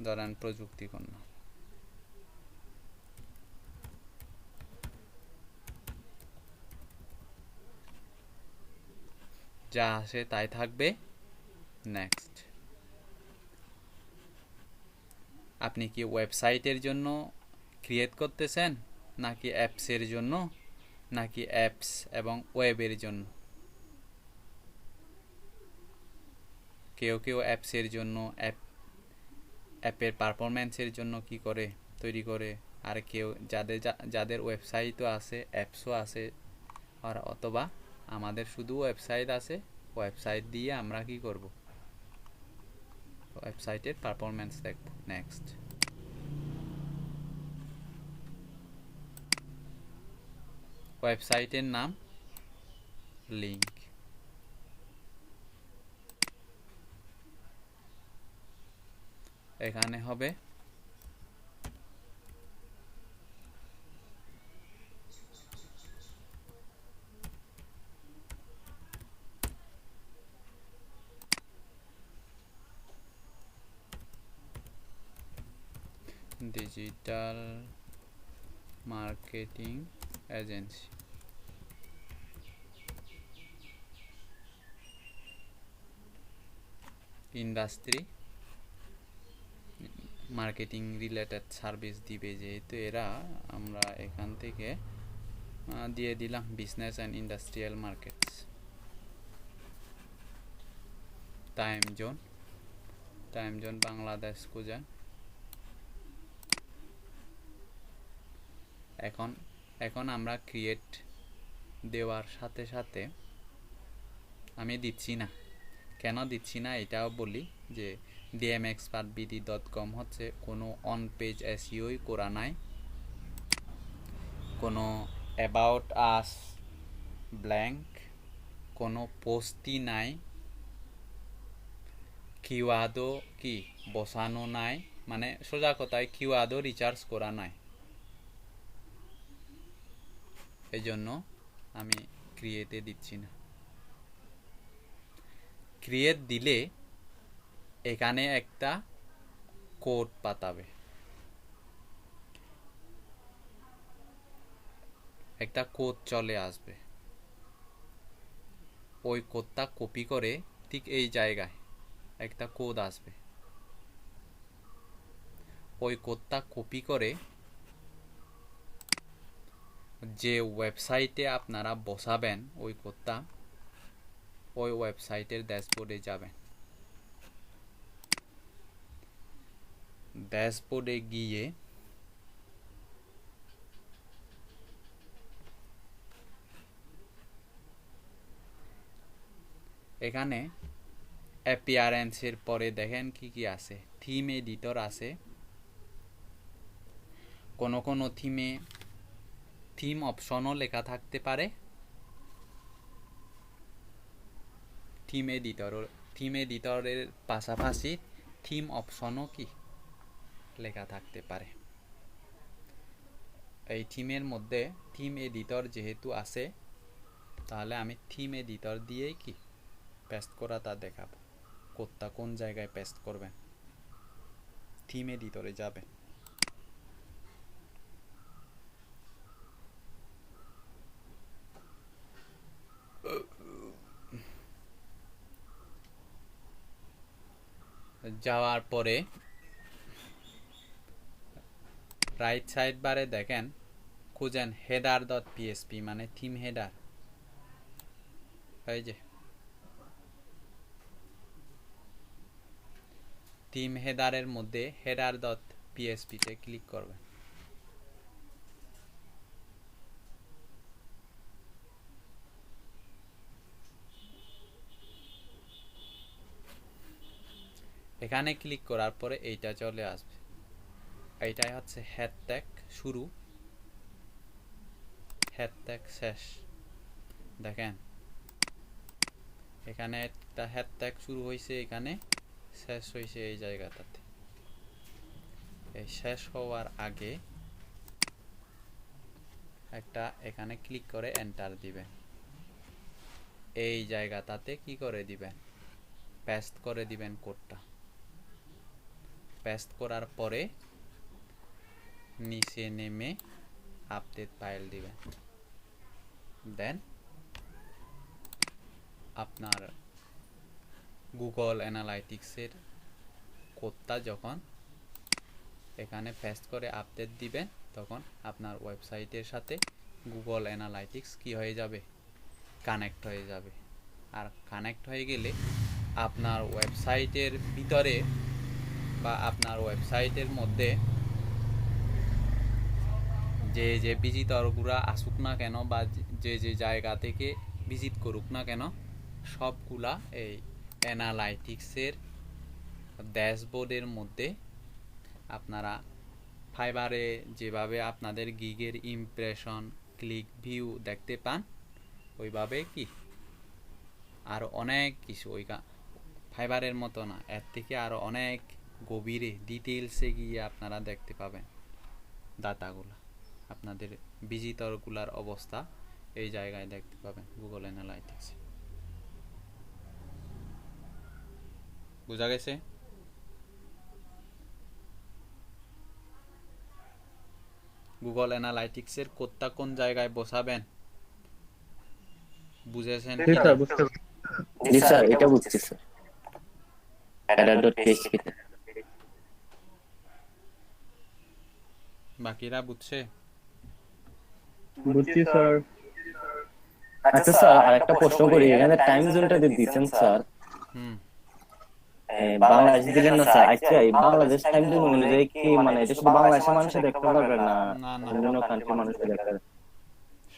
ধরেন প্রযুক্তি কন্যা, যা আসে তাই থাকবে। নেক্সট। আপনি কি ওয়েবসাইটের জন্য ক্রিয়েট করতেছেন নাকি অ্যাপসের জন্য, নাকি অ্যাপস এবং ওয়েবের জন্য? কেউ কেউ অ্যাপসের জন্য, অ্যাপের পারফরম্যান্সের জন্য কি করে তৈরি করে, আর কেউ যাদের ওয়েবসাইটও আছে অ্যাপসও আছে, আর অথবা আমাদের শুধু ওয়েবসাইট আছে, ওয়েবসাইট দিয়ে আমরা কি করব, ওয়েবসাইটের পারফরম্যান্স দেখব। নেক্সট। ওয়েবসাইটের নাম, লিংক। এখানে হবে digital marketing agency. Industry marketing related service দিবে যেহেতু এরা, আমরা এখান থেকে দিয়ে দিলাম business and industrial markets. Time zone Bangladesh খুঁজে। এখন আমরা ক্রিয়েট দেওয়ার সাথে সাথে আমি দিচ্ছি না, কেন দিচ্ছি না এটাও বলি, যে dmexpertbd.com হচ্ছে কোনো অন পেজ এসইওই করা নাই, কোনো অ্যাবাউট আস ব্ল্যাঙ্ক, কোনো পোস্টই নাই, কিওয়ার্ডও কি বসানো নাই, মানে সোজা কথায় কিওয়ার্ডও রিচার্জ করা নাই। এই জন্য আমি ক্রিয়েটে দিচ্ছি না। ক্রিয়েট দিলে এখানে একটা কোড পাঠাবে, একটা কোড চলে আসবে। ওই কোডটা কপি করে ঠিক এই জায়গায় একটা কোড আসবে, ওই কোডটা কপি করে যে ওয়েবসাইটে আপনারা বসাবেন ওই কোডটা, ওই ওয়েবসাইটের ড্যাশবোর্ডে যাবেন। ড্যাশবোর্ডে গিয়ে এখানে অ্যাপিয়ারেন্সের পরে দেখেন কি কি আছে। থিম এডিটর আছে, কোনো থিমে থিম অপশনও লেখা থাকতে পারে। থিম এডিটরের পাশাপাশি থিম অপশনও কি লেখা থাকতে পারে। এই থিমের মধ্যে থিম এডিটর যেহেতু আছে, তাহলে আমি থিম এডিটর দিয়েই কি পেস্ট করা তা দেখাবো। কোডটা কোন জায়গায় পেস্ট করবেন, থিম এডিটরে যাবেন। যাওয়ার পরে রাইট সাইড বারে দেখেন খুঁজেন header.php, মানে থিম হেডার। এই যে থিম হেডারের মধ্যে header.php তে ক্লিক করবেন। এখানে ক্লিক করার পরে এইটা চলে আসবে। এইটাই হচ্ছে হেড ট্যাগ শুরু, হেড ট্যাগ শেষ। দেখেন এখানে একটা হেড ট্যাগ শুরু হয়েছে, এখানে শেষ হয়েছে এই জায়গাটাতে। এই শেষ হওয়ার আগে একটা এখানে ক্লিক করে এন্টার দিবেন। এই জায়গাটাতে কি করে দিবেন, পেস্ট করে দিবেন কোডটা। পেস্ট করার পরে নিচে নেমে আপডেট ফাইল দিবেন। দেন আপনার গুগল অ্যানালাইটিক্সের কোডটা যখন এখানে পেস্ট করে আপডেট দিবেন, তখন আপনার ওয়েবসাইটের সাথে গুগল অ্যানালাইটিক্স কি হয়ে যাবে, কানেক্ট হয়ে যাবে। আর কানেক্ট হয়ে গেলে আপনার ওয়েবসাইটের ভিতরে বা আপনার ওয়েবসাইটের মধ্যে যে ভিজিটরগুলা আসুক না কেন বা যে জায়গা থেকে ভিজিট করুক না কেন, সবগুলা এই অ্যানালাইটিক্সের ড্যাশবোর্ডের মধ্যে আপনারা ফাইবারে যেভাবে আপনাদের গিগের ইমপ্রেশন ক্লিক ভিউ দেখতে পান, ওইভাবে কি আরও অনেক কিছু ওই ফাইবারের মতো না, এর থেকে আরও অনেক গভীরে ডিটেলসে গিয়ে আপনারা দেখতে পাবেন ডাটাগুলো, আপনাদের ভিজিটরগুলার অবস্থা এই জায়গায় দেখতে পাবেন গুগল অ্যানালাইটিক্স। বোঝা গেছে? গুগল অ্যানালাইটিক্সের কোডটা কোন জায়গায় বসাবেন বুঝেছেন কি? জি স্যার, এটা বুঝছি স্যার। error.php তে। বাকিরা বুঝছে? বুঝছি স্যার। আচ্ছা স্যার, আরেকটা প্রশ্ন করি, এখানে টাইম জোনটা দিয়ে দিচ্ছেন স্যার, বাংলাদেশ দিলেন না স্যার। আচ্ছা, এই বাংলাদেশ টাইম জোন অনুযায়ী কি মানে এটা শুধু বাংলাদেশের মানুষে দেখতে পারবে না, অন্যান্য কান্ট্রির মানুষ দেখতে?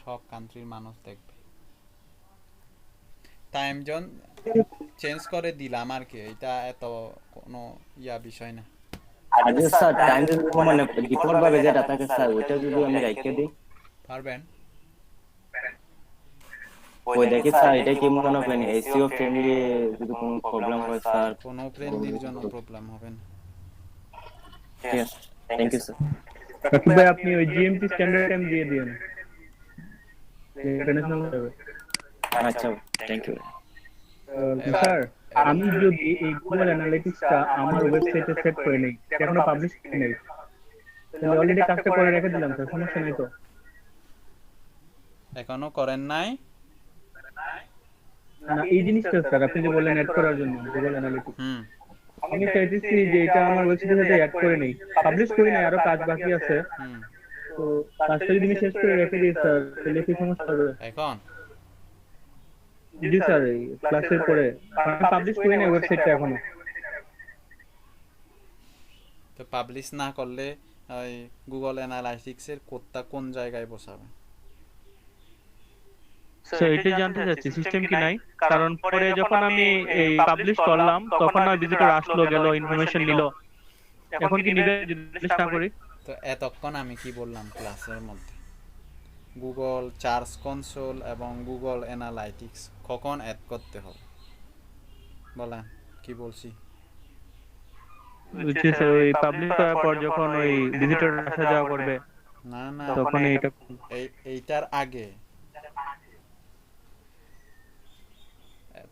সব কান্ট্রির মানুষ দেখবে। টাইম জোন চেঞ্জ করে দিলাম আর কি, এটা এত কোনো বিষয় না। আর যে স্যার টাইম জোন মানে ডিফল্ট ভাবে যেটা থাকে স্যার, ওইটা যদি আমি রাইখে দিই পারবেন? ওই দেখি স্যার, এটা কি মনে করেন এসইও ফ্রেন্ডলি? যদি কোনো প্রবলেম হয় স্যার? কোনো ফ্রেন্ডলির জন্য প্রবলেম হবে না। ঠিক আছে, থ্যাংক ইউ স্যার। রাকিব ভাই, আপনি ওই জিএমটি স্ট্যান্ডার্ড টাইম দিয়ে দিন, ইন্টারন্যাশনাল হবে। আচ্ছা, থ্যাংক ইউ স্যার, আমি যদি এই গুগল অ্যানালিটিক্সটা আমার ওয়েবসাইটে সেট করে নেই, এখনো পাবলিশ করি নাই, তাহলে অলরেডি কাজটা করে রেখে দিলাম স্যার, সমস্যা নাই তো? এখনো করেন নাই? না, এই জিনিসটা স্যার আপনি যে বললেন অ্যাড করার জন্য গুগল অ্যানালিটিক্স, আমি চাইতেছি যে এটা আমার ওয়েবসাইটের সাথে অ্যাড করে নেই, পাবলিশ করি নাই, আরো কাজ বাকি আছে। তো কাজটা যদি আমি শেষ করে রেখে দিই স্যার, তাহলে কি সমস্যা হবে? এখন জি স্যার, এই ক্লাসের পরে আমি পাবলিশ করি নাই ওয়েবসাইটটা এখনো। তো পাবলিশ না করলে ওই গুগল অ্যানালাইটিক্সের কোডটা কোন জায়গায় বসাবেন? স্যার এটাই জানতে চাচ্ছি, সিস্টেম কি নাই? কারণ পরে যখন আমি এই পাবলিশ করলাম তখন না ভিজিটর আসলো গেল, ইনফরমেশন নিল, এখন কি নিবে যদি পাবলিশ না করি? তো এতক্ষণ আমি কি বললাম ক্লাসের মধ্যে? গুগল সার্চ কনসোল এবং গুগল অ্যানালাইটিক্স কখন অ্যাড করতে হবে বলেন, কি বলছি? বুঝছি স্যার, ওই পাবলিশ করার পর যখন ওই ভিজিটর আসা যাওয়া করবে না না, তখন এইটা এইটার আগে।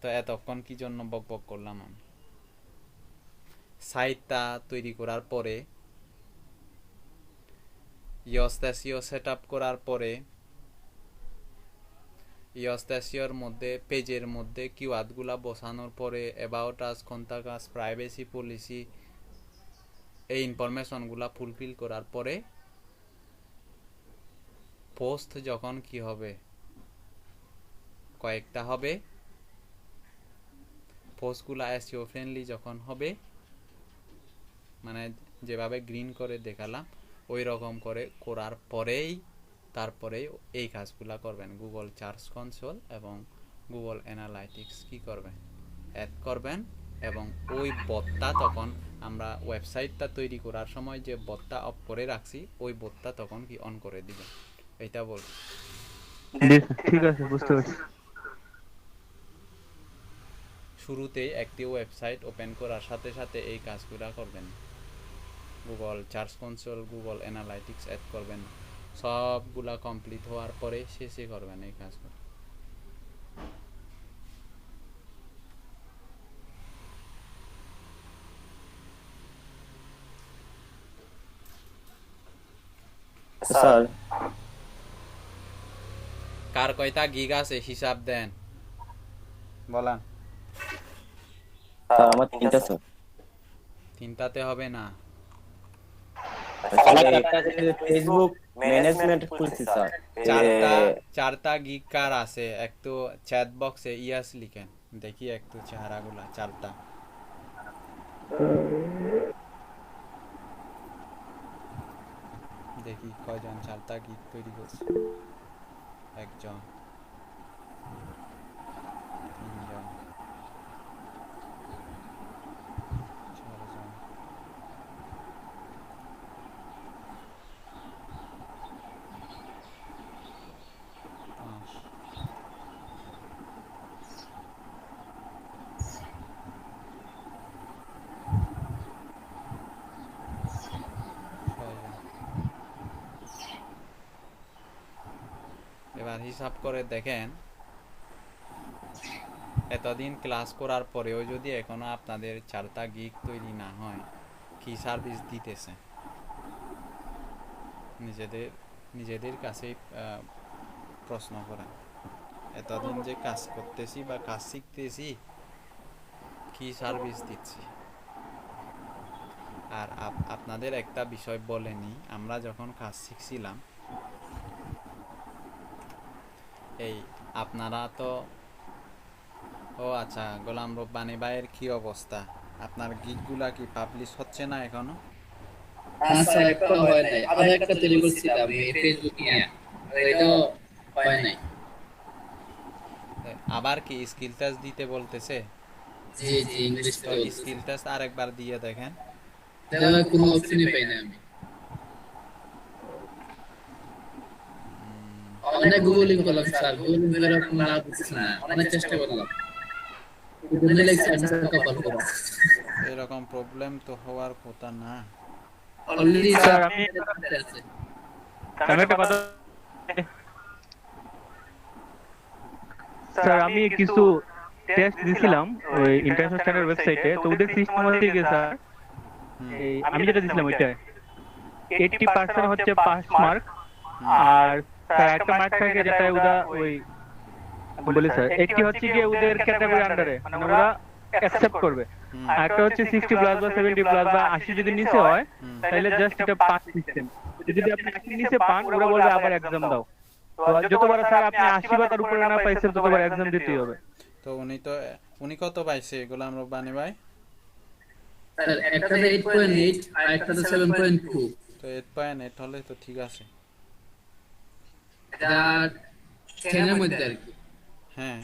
তো এতক্ষণ কি জন্য বকবক করলাম আমি? সাইটটা তৈরি করার পরে, ইওস্টাসিও সেট আপ করার পরে, ইওস্টাসিওর মধ্যে পেজের মধ্যে কিওয়ার্ডগুলা বসানোর পরে, about us, contact us, privacy policy, এই ইনফরমেশনগুলা ফুলফিল করার পরে পোস্ট যখন কি হবে, কয়েকটা হবে, পোস্টগুলা এসইও ফ্রেন্ডলি যখন হবে, মানে যেভাবে গ্রিন করে দেখালাম ওই রকম করে করার পরেই তারপরে এই কাজগুলা করবেন। গুগল সার্চ কনসোল এবং গুগল অ্যানালাইটিক্স কি করবেন, অ্যাড করবেন, এবং ওই বটটা তখন আমরা ওয়েবসাইটটা তৈরি করার সময় যে বটটা অফ করে রাখছি ওই বটটা তখন কি অন করে দিবেন, এটা বল। ঠিক আছে, বুঝতে পারছি। শুরুতেই একটি ওয়েবসাইট ওপেন করার সাথে সাথে এই কাজগুলা করবেন, Google search console, Google analytics add করবেন, সবগুলা কমপ্লিট হওয়ার পরে শেষে করবেন এই কাজগুলো। স্যার কার কয়টা গিগ আছে হিসাব দেন, বলেন। আমার 3টা স্যার। 3টাতে হবে না, ফেসবুক ম্যানেজমেন্ট খুলছি স্যার। 4টা গিগ কার আছে একটু চ্যাট বক্সে ইয়াস লিখেন দেখি একটু চেহারাগুলা 4টা। দেখি কয়জন 4টা গিগ তৈরি করছে। 1 জন, 3 জন, 4 জন, 5 এবার হিসাব করে দেখেন, এতদিন ক্লাস করার পরেও যদি এখনো আপনাদের 4টা গিগ তৈরি না হয়, কি সার্ভিস দিতেছে? নিজেদের কাছে প্রশ্ন করেন। এতদিন যে কাজ করতেছি বা কাজ শিখতেছি, কি সার্ভিস দিচ্ছি? আর আপনাদের একটা বিষয় বলেনি, আমরা যখন কাজ শিখছিলাম, এই আপনারা তো, ও আচ্ছা, গোলাম রব্বানী ভাইয়ের কি অবস্থা? আপনার গিগগুলা কি পাবলিশ হচ্ছে না এখনো? আচ্ছা, একটা হয় নাই, আবার একটা তৈরি করছিলাম এই ফেসবুক নিয়ে, এটা হয় নাই। আবার কি স্কিল টেস্ট দিতে বলতেছে? জি জি, ইংলিশ তো স্কিল টেস্ট আরেকবার দিয়ে দেখেন। দেওয়ার কোনো অপশনই পাই না আমি। অনেক গুগলিং করলাম স্যার, গুগলিং করে কোনো লাভ হচ্ছে না, অনেক চেষ্টা করলাম, গুগলে লেখছে আনসার কপাল করা। এরকম প্রবলেম তো হওয়ার কথা না। অলরেডি স্যার স্যার আমি আছে। একটা কথা, স্যার আমি কিছু টেস্ট দিছিলাম ওই ইন্টারন্যাশনাল স্ট্যান্ডার্ড ওয়েবসাইটে, তো ওদের সিস্টেম হচ্ছে কি স্যার, এই আমি যেটা দিছিলাম ওইটা 80% হচ্ছে পাস মার্ক, আর স্যার একটা মার্ক থাকে যেটা ওরা ওই বলি স্যার 80 হচ্ছে কি ওদের ক্যাটাগরি আন্ডারে, মানে ওরা অ্যাকসেপ্ট করবে। আর একটা হচ্ছে 60 প্লাস বা 70 প্লাস বা 80 যদি নিচে হয় তাহলে জাস্ট এটা পাস সিস্টেম। যদি আপনি 80 নিচে পান ওরা বলবে আবার এক্সাম দাও। তো যতবার স্যার আপনি 80 বা তার উপরে না পাইছেন ততবার এক্সাম দিতেই হবে। তো উনি কত পাইছে গোলাম রব্বানী ভাই? স্যার একটাতে 8.8 আর একটাতে 7.2। তো 8.8 হলে তো ঠিক আছে। এটা 10 এর মধ্যে আর কি। হ্যাঁ,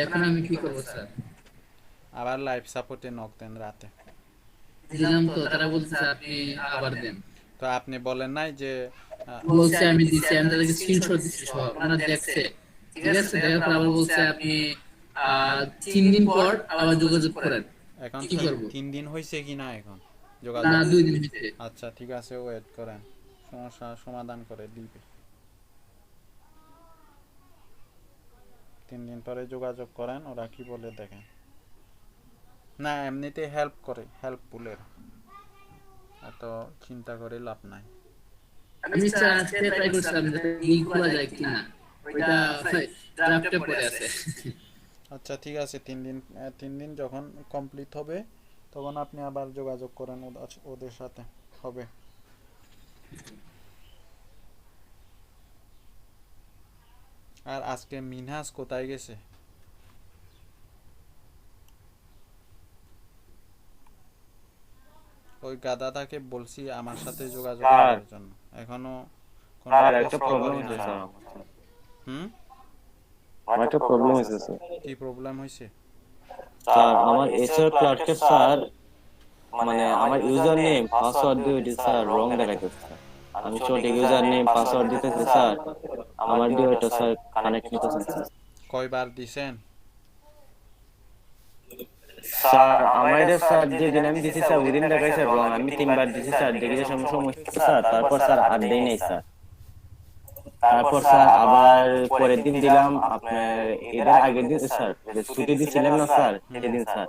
এখন আমি কি করব স্যার? আবার লাইভ সাপোর্টে নক দেন রাতে। দিলাম তো, তারা বলছে আপনি আবার দেন। তো আপনি বলেন নাই যে বলছে আমি দিছি, আমি তাদেরকে স্ক্রিনশট দিছি সব, ওনারা দেখছে, ঠিক আছে, দেখার পর আবার বলছে আপনি 3 দিন পর আবার যোগাযোগ করেন। এখন কি করব? 3 দিন হয়েছে কি না এখন না, যোগাযোগ? 2 দিন হইছে। আচ্ছা ঠিক আছে, ওয়েট করেন, সমস্যা সমাধান করে দিবে। 3 দিন পরে যোগাযোগ করেন, ওরা কি বলে দেখেন। না এমনিতে হেল্প করে, হেল্পফুলের, এত চিন্তা করে লাভ নাই। আমি স্যার আজকে ট্রাই করছিলাম যে এই খোলা যায় কিনা, ওইটা ড্রাফটে পড়ে আছে। আচ্ছা ঠিক আছে, 3 দিন যখন কমপ্লিট হবে তখন আপনি আবার যোগাযোগ করেন ওদের সাথে, হবে। আর আজকে মিনহাজ কোথায় গেছে? ওই গাদাটাকে বলছি আমার সাথে যোগাযোগ করার জন্য, এখনো কোনো একটা প্রবলেম হয়েছে স্যার। হুম, আমার একটা প্রবলেম হয়েছে স্যার। কি প্রবলেম হয়েছে? স্যার আমার এসআর ক্লার্কের স্যার মানে আমার ইউজার নেম পাসওয়ার্ড দিয়ে ওইটা স্যার রং দেখাইতেছে স্যার। আমি সঠিক ইউজার নেম পাসওয়ার্ড দিতেছি স্যার, আমার দিয়ে ওইটা স্যার কানেক্ট নিতেছে স্যার। কয়বার দিছেন? স্যার আমার এটা স্যার যেদিন আমি দিছি স্যার ওইদিন দেখাইছে রং, আমি 3বার দিছি স্যার, দেখি সমস্যা স্যার, তারপর স্যার আর দেই নাই স্যার। তারপর স্যার আবার পরের দিন দিলাম, আপনার এর আগের দিন স্যার ছুটি দিছিলেন না স্যার, সেদিন স্যার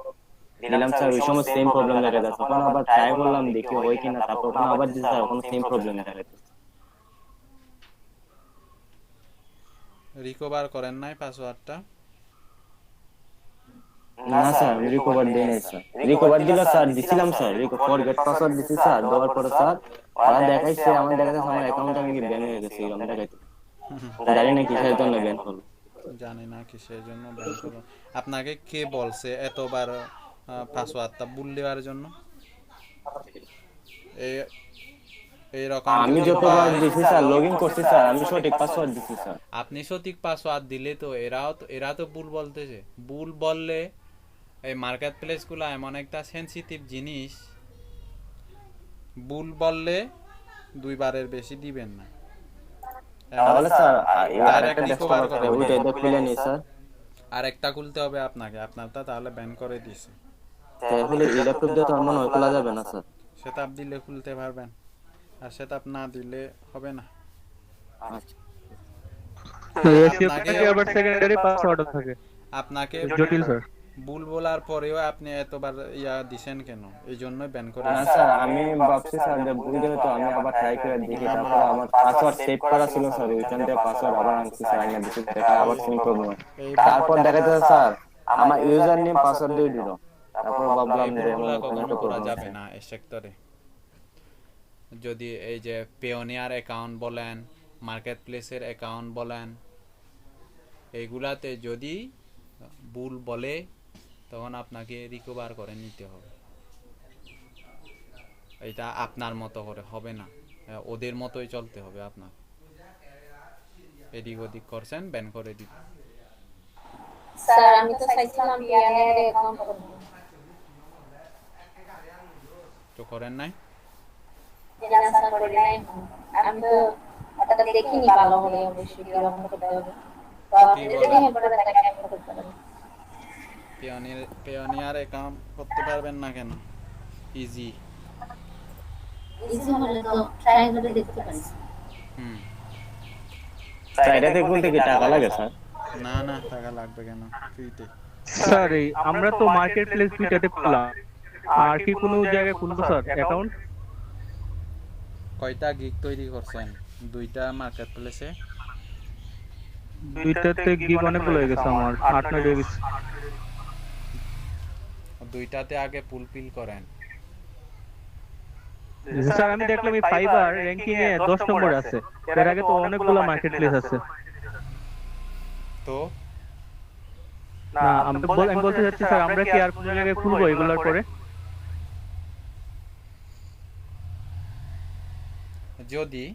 দিলাম স্যার, ওই সময় সেম প্রবলেম দেখা যাচ্ছে। তখন আবার ট্রাই করলাম দেখি হয় কিনা, তারপর ওখানে আবার দিছি স্যার, ওখানে সেম প্রবলেম দেখা যাচ্ছে। রিকভার করেন নাই পাসওয়ার্ডটা? না স্যার আমি রিকভার দেই নাই স্যার, রিকভার দিলে স্যার দিছিলাম স্যার, ফরগেট পাসওয়ার্ড দিছি স্যার, দেওয়ার পরে স্যার ওরা দেখাইছে আমার অ্যাকাউন্ট আমি ব্যান হয়ে গেছে, এরকম দেখাইছে। জানি না কিসের জন্য ব্যান হলো। জানি না কিসের জন্য ব্যান হলো। আপনাকে কে বলছে এতবার পাসওয়ার্ডটা ভুল দেওয়ার জন্য? এইরকম আমি যতবার দিছি স্যার লগইন করছি স্যার, আমি সঠিক পাসওয়ার্ড দিছি স্যার। আপনি সঠিক পাসওয়ার্ড দিলে তো এরা তো ভুল বলতেছে। ভুল বললে এই মার্কেট প্লেসগুলো এমন একটা সেনসিটিভ জিনিস, ভুল বললে 2বারের বেশি দিবেন না। তাহলে স্যার ডাইরেক্ট রিকভার করে ওইটা খুলে নি স্যার, আরেকটা খুলতে হবে আপনাকে, আপনারটা তাহলে ব্যান করে দিছে। তাহলে এই ল্যাপটপ দিয়ে তো আর মনে হয় খোলা যাবে না স্যার। সেটআপ দিলে খুলতে পারবেন। আর সেটআপ না দিলে হবে না। আচ্ছা রেশিও আপনাকে থাকে আবার সেকেন্ডারি পাসওয়ার্ড থাকে আপনাকে জটিল স্যার। ভুল বলার পরেও আপনি এতবার দিছেন কেন? এই জন্যই ব্যান করে না দিয়েছে। স্যার, আমি ভাবছি স্যার যে ভুল যেহেতু আমি আবার ট্রাই করে দেখি, তারপর আমার পাসওয়ার্ড সেভ করা ছিল স্যার, ওইখান থেকে পাসওয়ার্ড আবার আনছি স্যার, আইনা দিছি, দেখা আবার সেম প্রবলেম। এই তারপর দেখা যাচ্ছে স্যার আমার ইউজার নেম পাসওয়ার্ড দিয়ে দিল, তারপর ভাবলাম এই যে ভুলগুলা কোনো কখনো একটা করা প্রবলেম যাবে আছে। না এই সেক্টরে। যদি এই যে পেওনিয়ার অ্যাকাউন্ট বলেন, মার্কেট প্লেসের অ্যাকাউন্ট বলেন, এইগুলাতে যদি ভুল বলে তখন আপনাকে রিকভার করে নিতে হবে। এটা আপনার মতো করে হবে না, ওদের মতোই চলতে হবে আপনার। এদিক ওদিক করছেন, ব্যান করে দিবে। স্যার আমি তো চাইছিলাম পিয়ানের অ্যাকাউন্ট করব, তো করেন নাই? না স্যার করে নাই। আমি তো ওটা দেখিনি ভালো করে অবশ্যই কিরকম করতে হবে, তো আপনি যদি হেল্প করে তাকে আমি করতে পারি। পেওনিয়ার অ্যাকাউন্ট করতে পারবেন না কেন? ইজি। ইজি হলে তো ট্রাই করে দেখতে পারি। হুম। স্যার এটাতে খুলতে কি টাকা লাগে স্যার? না না, টাকা লাগবে কেন? ফ্রিতে। স্যার এই আমরা তো মার্কেট প্লেস দুইটাতে খুললাম, আর কি কোনো জায়গায় খুলবো স্যার অ্যাকাউন্ট? কয়টা গিগ তৈরি করছেন? দুইটা মার্কেট প্লেসে? দুইটাতে গিগ অনেকগুলো হয়ে গেছে আমার, 8-9 হয়ে গেছে। দুইটাতে আগে ফুলফিল করেন। স্যার আমি দেখলাম এই ফাইবার র্যাঙ্কিং এ 10 নম্বরে আছে, এর আগে তো অনেকগুলো মার্কেট প্লেস আছে। তো না আমি বলতে চাচ্ছি স্যার আমরা কি আর কোনো জায়গায় খুলবো এগুলোর পরে? যদি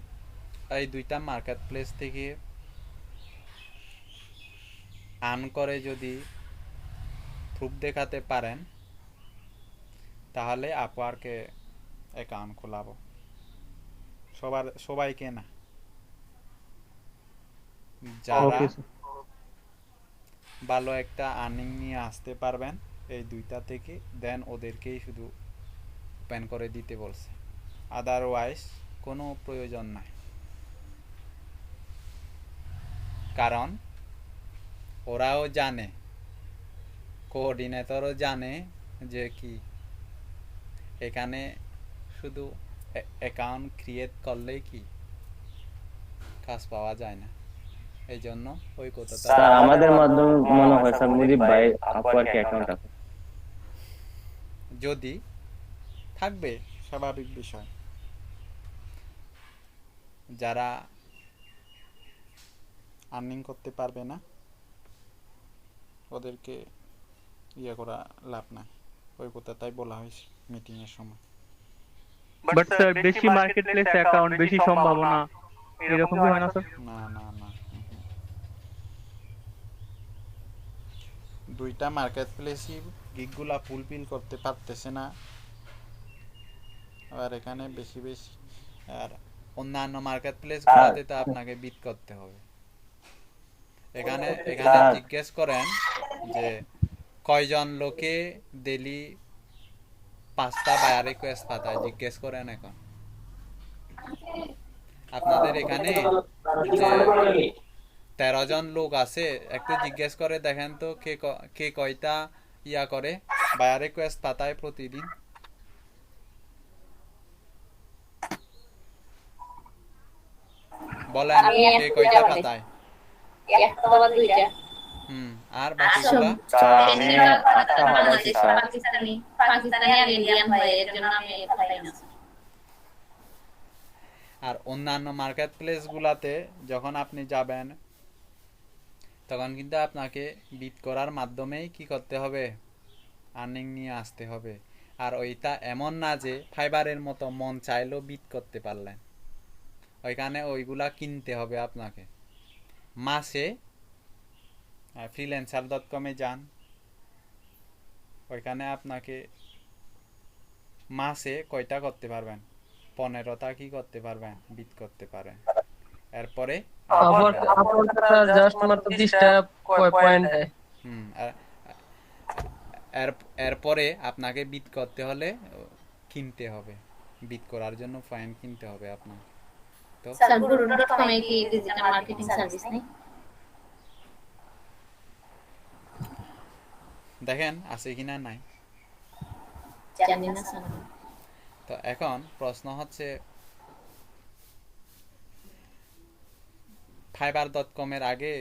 এই দুইটা মার্কেট প্লেস থেকে আর্ন করে যদি প্রুফ দেখাতে পারেন, তাহলে আপওয়ার্কে অ্যাকাউন্ট খোলাবো। সবাইকে না, যারা ওকে স্যার। ভালো একটা আর্নিং নিয়ে আসতে পারবেন এই দুইটা থেকে, দেন ওদেরকেই শুধু ওপেন করে দিতে বলছে। আদারওয়াইজ কোনো প্রয়োজন নাই। কারণ ওরাও জানে, কোঅর্ডিনেটরও জানে যে কি এখানে শুধু অ্যাকাউন্ট ক্রিয়েট করলেই কি কাজ পাওয়া যায় না। এই জন্য ওই কথাটা। স্যার আমাদের মাধ্যমে মনে হয় স্যার মুজিব ভাই আপওয়ার্কে অ্যাকাউন্ট আছে। যদি থাকবে স্বাভাবিক বিষয়, যারা আর্নিং করতে পারবে না ওদেরকে ইয়ে করা লাভ নাই। ওই কথাটাই বলা হয়েছে মিটিং এর সময়। বাট স্যার বেশি মার্কেট প্লেস অ্যাকাউন্ট বেশি সম্ভাবনা, এরকম কি হয় না স্যার? না না না, দুইটা মার্কেট প্লেসই গিগগুলা ফুলফিল করতে পারতেছে না, আর এখানে বেশি বেশি আর অন্যান্য মার্কেট প্লেসগুলোতে তো আপনাকে বিট করতে হবে। এখানে জিজ্ঞেস করেন যে কয়জন লোকে ডেইলি 5টা বায়ার রিকোয়েস্ট পাঠায়, জিজ্ঞেস করেন। এখন আপনাদের এখানে যে 13 জন লোক আছে, একটু জিজ্ঞেস করে দেখেন তো কে কয়টা করে বায়ার রিকোয়েস্ট পাঠায় প্রতিদিন। বলেন কে কয়টা পাঠায়? একটা বা দুইটা। আর বাকিগুলা? স্যার আমি 8টা হারাইছি স্যার। পাকিস্তানি আর ইন্ডিয়ান হয়, এর জন্য আমি পাঠাই না। আর অন্যান্য মার্কেট প্লেস গুলাতে যখন আপনি যাবেন তখন কিন্তু আপনাকে বিট করার মাধ্যমেই কি করতে হবে? আর্নিং নিয়ে আসতে হবে। আর ওইটা এমন না যে ফাইবারের মতো মন চাইলেও বিট করতে পারলেন। ওইখানে ওইগুলা কিনতে হবে আপনাকে। মাসে freelancer.com-এ যান, ওইখানে আপনাকে মাসে কয়টা করতে পারবেন? 15টা কি করতে পারবেন? বিট করতে পারেন। এরপরে জাস্ট মাত্র 20টা পয়েন্ট দেয়। এরপরে আপনাকে বিট করতে হলে কিনতে হবে। বিট করার জন্য পয়েন্ট কিনতে হবে আপনার। তো স্যার guru.com এ কি ডিজিটাল মার্কেটিং সার্ভিস নেই? দেখেন আছে কিনা নাই। জানি না স্যার। তো এখন প্রশ্ন হচ্ছে fiverr.com এর আগে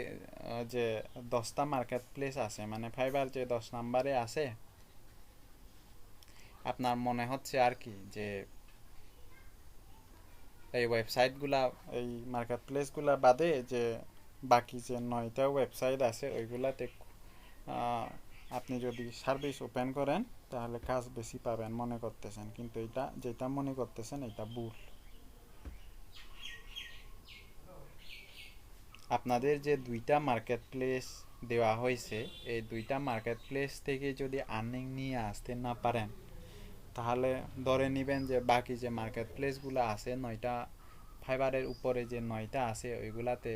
যে 10টা মার্কেট প্লেস আছে, মানে ফাইবার যে 10 নম্বরে আছে, আপনার মনে হচ্ছে আর কি যে এই ওয়েবসাইটগুলা, এই মার্কেট প্লেসগুলা বাদে যে বাকি যে 9টা ওয়েবসাইট আছে ওইগুলাতে আপনি যদি সার্ভিস ওপেন করেন তাহলে কাজ বেশি পাবেন মনে করতেছেন, কিন্তু এটা যেটা মনে করতেছেন এটা ভুল। আপনাদের যে 2টা মার্কেট প্লেস দেওয়া হয়েছে, এই 2টা মার্কেট প্লেস থেকে যদি আর্নিং নিয়ে আসতে না পারেন তাহলে ধরে নেবেন যে বাকি যে মার্কেট প্লেসগুলো আছে 9টা, ফাইবারের উপরে যে 9টা আছে ওইগুলাতে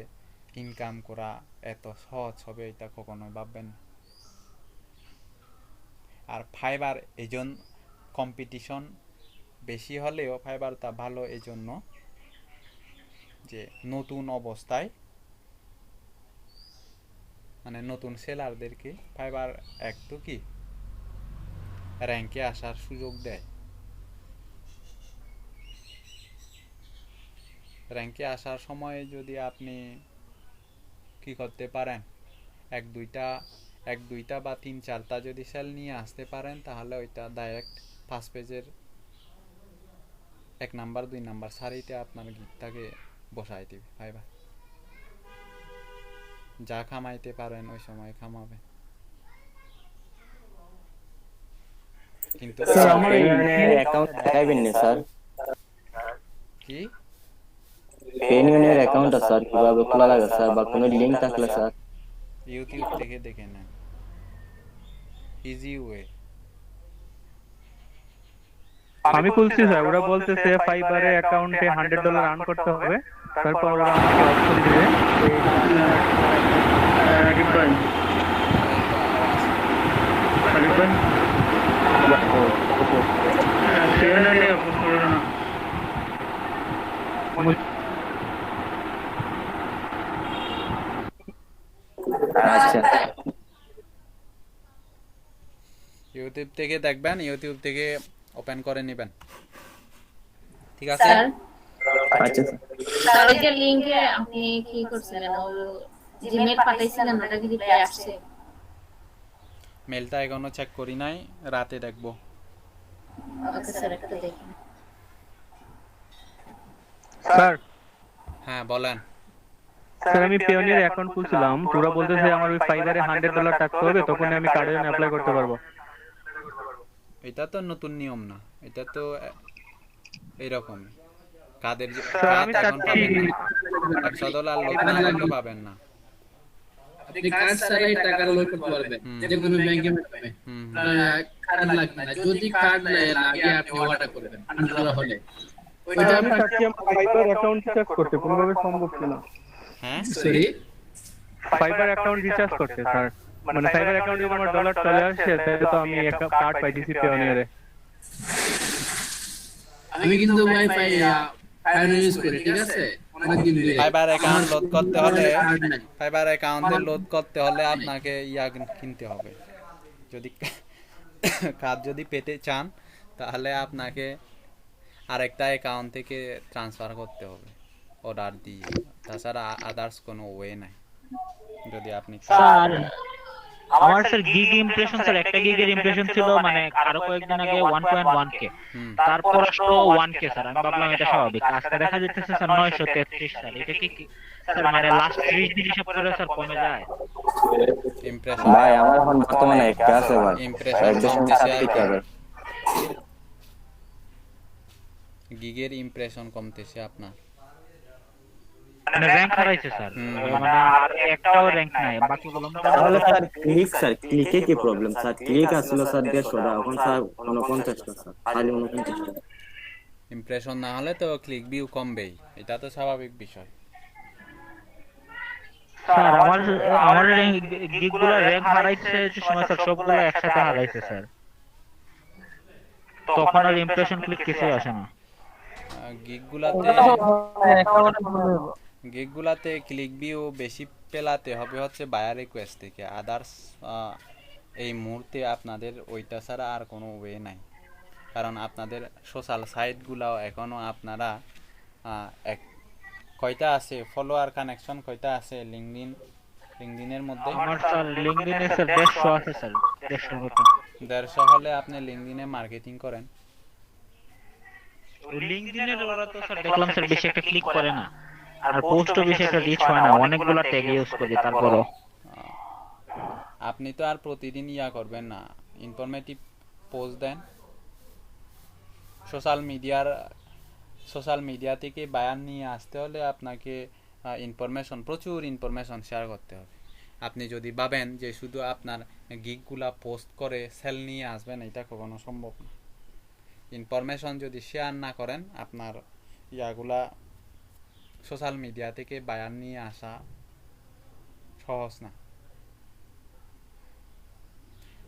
ইনকাম করা এত সহজ হবে এটা কখনোই ভাববেন না। আর ফাইবার এজন কম্পিটিশন বেশি হলেও ফাইবারটা ভালো এজন্য যে নতুন অবস্থায়, মানে নতুন সেলারদেরকে ফাইবার একটু কি র্যাঙ্কে আসার সুযোগ দেয়। র্যাঙ্কে আসার সময় যদি আপনি কি করতে পারেন, এক দুইটা বা 3-4টা যদি সেল নিয়ে আসতে পারেন তাহলে ওইটা ডাইরেক্ট ফার্স্ট পেজের 1 নাম্বার 2 নাম্বার সারিতে আপনার গিকটাকে বসাই দিবে ফাইবার। যা কামাইতে পারেন ওই সময় কামাবেন। কিন্তু স্যার আমার অ্যাকাউন্ট দেখাইবেন না স্যার? কি পেনিয়নের অ্যাকাউন্টটা স্যার কিভাবে খোলা লাগে স্যার, বা কোনো লিংক থাকলে স্যার? ইউটিউব থেকে দেখে নেন, ইজি ওয়ে। আমি খুলছি স্যার, ওরা বলতেছে ফাইবারে অ্যাকাউন্টে $100 আর্ন করতে হবে, তারপর ওরা আমাকে অপশন দিবে আচ্ছা ইউটিউব থেকে দেখবেন, ইউটিউব থেকে ওপেন করে নেবেন, ঠিক আছে? স্যার আচ্ছা স্যার এই যে লিংকে আপনি কি করছিলেন, ও জিমেল পাঠাইছিলেন, ওটা কি রিপ্লাই আসছে? মেলটা এখনো চেক করি নাই, রাতে দেখবো। ওকে স্যার একটু দেখুন। স্যার। হ্যাঁ বলেন। স্যার আমি পিওনিয়ার অ্যাকাউন্ট খুলছিলাম, তোরা বলতেছে আমার ওই ফাইবারে $100 টাকা হবে, তখন আমি কার্ডের জন্য অ্যাপ্লাই করতে পারবো। এটা তো নতুন নিয়ম না, এটা তো এইরকম কাদের স্যার আমি এখন চাচ্ছি পাবেন না, $100 লোড না হলে তো পাবেন না। আপনি কার্ড ছাড়াই টাকা লোড করতে পারবেন যে কোনো ব্যাংকের মাধ্যমে। কার্ড লাগবে না, যদি কার্ড লাগে আপনি অর্ডার করবেন $100 হলে। ওইটা আমি চাচ্ছি আমার ফাইবার অ্যাকাউন্ট রিচার্জ করতে, কোনোভাবে সম্ভব কিনা? হ্যাঁ সরি, ফাইবার অ্যাকাউন্ট রিচার্জ করতে স্যার, মানে ফাইবার অ্যাকাউন্টে যদি আমার ডলার চলে আসে তাহলে তো আমি একটা কার্ড পাই দিছি পিওনিয়ারে। আমি কিন্তু ওয়াইফাই ইউজ করি, ঠিক আছে? অনেকদিন ধরে ফাইবার অ্যাকাউন্ট লোড করতে হলে, ফাইবার অ্যাকাউন্টে লোড করতে হলে আপনাকে ইয়া কিনতে হবে। যদি কার্ড যদি পেতে চান তাহলে আপনাকে আরেকটা অ্যাকাউন্ট থেকে ট্রান্সফার করতে হবে অর্ডার দিয়ে, তাছাড়া আদার্স কোনো ওয়ে নাই। যদি আপনি স্যার আমার স্যার গিগ ইমপ্রেশন, স্যার একটা গিগের ইমপ্রেশন ছিল মানে আরো কয়েকদিন আগে 1.1k, তারপর আসলো 1k। স্যার আমি ভাবলাম এটা স্বাভাবিক, আজকে দেখা যাচ্ছে স্যার 933। স্যার এটা কি স্যার মানে লাস্ট 30 দিন হিসাব করে স্যার কমে যায়? ইমপ্রেশন ভাই আমার এখন বর্তমানে একটা আছে ভাই, ইমপ্রেশন কমতেছে আর কি, গিগের ইমপ্রেশন কমতেছে আপনার, মানে র‍্যাঙ্ক হারাইছে স্যার, মানে আর একটাও র‍্যাঙ্ক নাই, বাকিগুলো তাহলে স্যার ক্লিকে কি প্রবলেম স্যার? ক্লিক আসলো স্যার 150, এখন স্যার 49টা স্যার, খালি 49টা। ইমপ্রেশন না হলে তো ক্লিক ভিউ কমবেই, এটা তো স্বাভাবিক বিষয়। স্যার আমার গিগগুলো র‍্যাঙ্ক হারাইছে যে সময় স্যার সবগুলো একসাথে হারাইছে স্যার, তখন আর ইমপ্রেশন ক্লিক কিছুই আসে না। গিগগুলাতে ক্লিক ভিউ বেশি পেলাতে হবে হচ্ছে বায়ার রিকোয়েস্ট থেকে। আদার্স এই মুহূর্তে আপনাদের ওইটা ছাড়া আর কোনো ওয়ে নাই, কারণ আপনাদের সোশ্যাল সাইটগুলাও এখনও আপনারা কয়টা আছে ফলোয়ার কানেকশন, কয়টা আছে লিঙ্কডিনের মধ্যে? আমার স্যার লিংকডইনে স্যার 150 আছে স্যার, 150 মতো। 150 হলে আপনি লিঙ্কডিনে মার্কেটিং করেন। লিংকডইনের ওরা তো স্যার দেখলাম স্যার বেশি একটা ক্লিক করে না, আর পোস্টও বেশি একটা রিচ হয় না, অনেকগুলো ট্যাগ ইউজ করি তারপরও। আপনি তো আর প্রতিদিন ইয়া করবেন না, ইনফরমেটিভ পোস্ট দেন। সোশ্যাল মিডিয়া থেকে বায়ার নিয়ে আসতে হলে আপনাকে প্রচুর ইনফরমেশন শেয়ার করতে হবে। আপনি যদি ভাবেন যে শুধু আপনার গিগগুলা পোস্ট করে সেল নিয়ে আসবেন, এটা কখনো সম্ভব না। ইনফরমেশন যদি শেয়ার না করেন, আপনার ইয়াগুলা সোশ্যাল মিডিয়া থেকে বায়ার নিয়ে আসা সহজ না।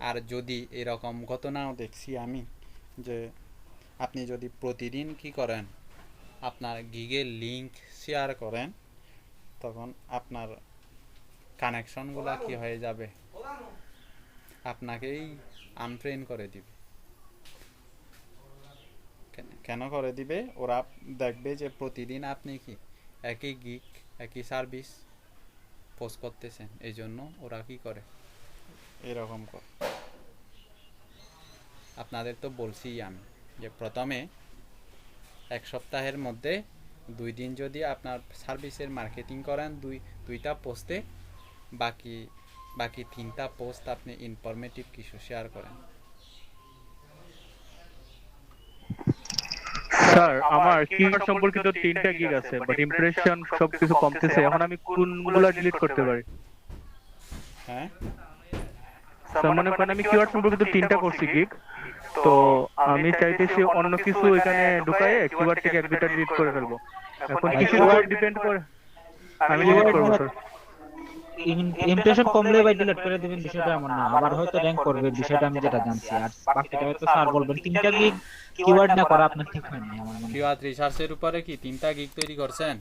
আর যদি এরকম ঘটনাও দেখছি আমি, যে আপনি যদি প্রতিদিন কি করেন, আপনার গিগের লিংক শেয়ার করেন, তখন আপনার কানেকশনগুলো কি হয়ে যাবে, আপনাকেই আনফ্রেন্ড করে দিবে। কেন করে দিবে? ওরা দেখবে যে প্রতিদিন আপনি কি একই গিগ একই সার্ভিস পোস্ট করতেছেন, এই জন্য ওরা কি করে, এরকম করে। আপনাদের তো বলছি আমি যে প্রথমে 1 সপ্তাহের মধ্যে 2 দিন যদি আপনার সার্ভিসের মার্কেটিং করেন দুইটা পোস্টে, বাকি 3টা পোস্ট আপনি ইনফরমেটিভ কিছু শেয়ার করেন। স্যার আমার কিওয়ার্ড সম্পর্কিত 3টা গিগ আছে, বাট ইমপ্রেশন সবকিছু কমতেছে। এখন আমি কোনগুলো ডিলিট করতে পারি? হ্যাঁ স্যার মনে করেন আমি কিওয়ার্ড সম্পর্কিত 3টা করছি গিগ, তো আমি চাইতেছি অন্য কিছু এখানে ঢুকায়ে কিওয়ার্ড থেকে 1-2টা ডিলিট করে ফেলবো। এখন কিছুর উপর ডিপেন্ড করে আমি ডিলিট করবো স্যার। ইমপ্রেশন কমলে ভাই ডিলিট করে দিবেন, বিষয়টা এমন না, আবার হয়তো র্যাঙ্ক করবে, বিষয়টা আমি যেটা জানছি। আর বাকিটা হয়তো স্যার বলবেন 3টা গিগ কিওয়ার্ড না করা আপনার ঠিক হয় না আমার মনে হয়। কিওয়ার্ড রিসার্চের উপরে কি 3টা গিগ তৈরি করছেন?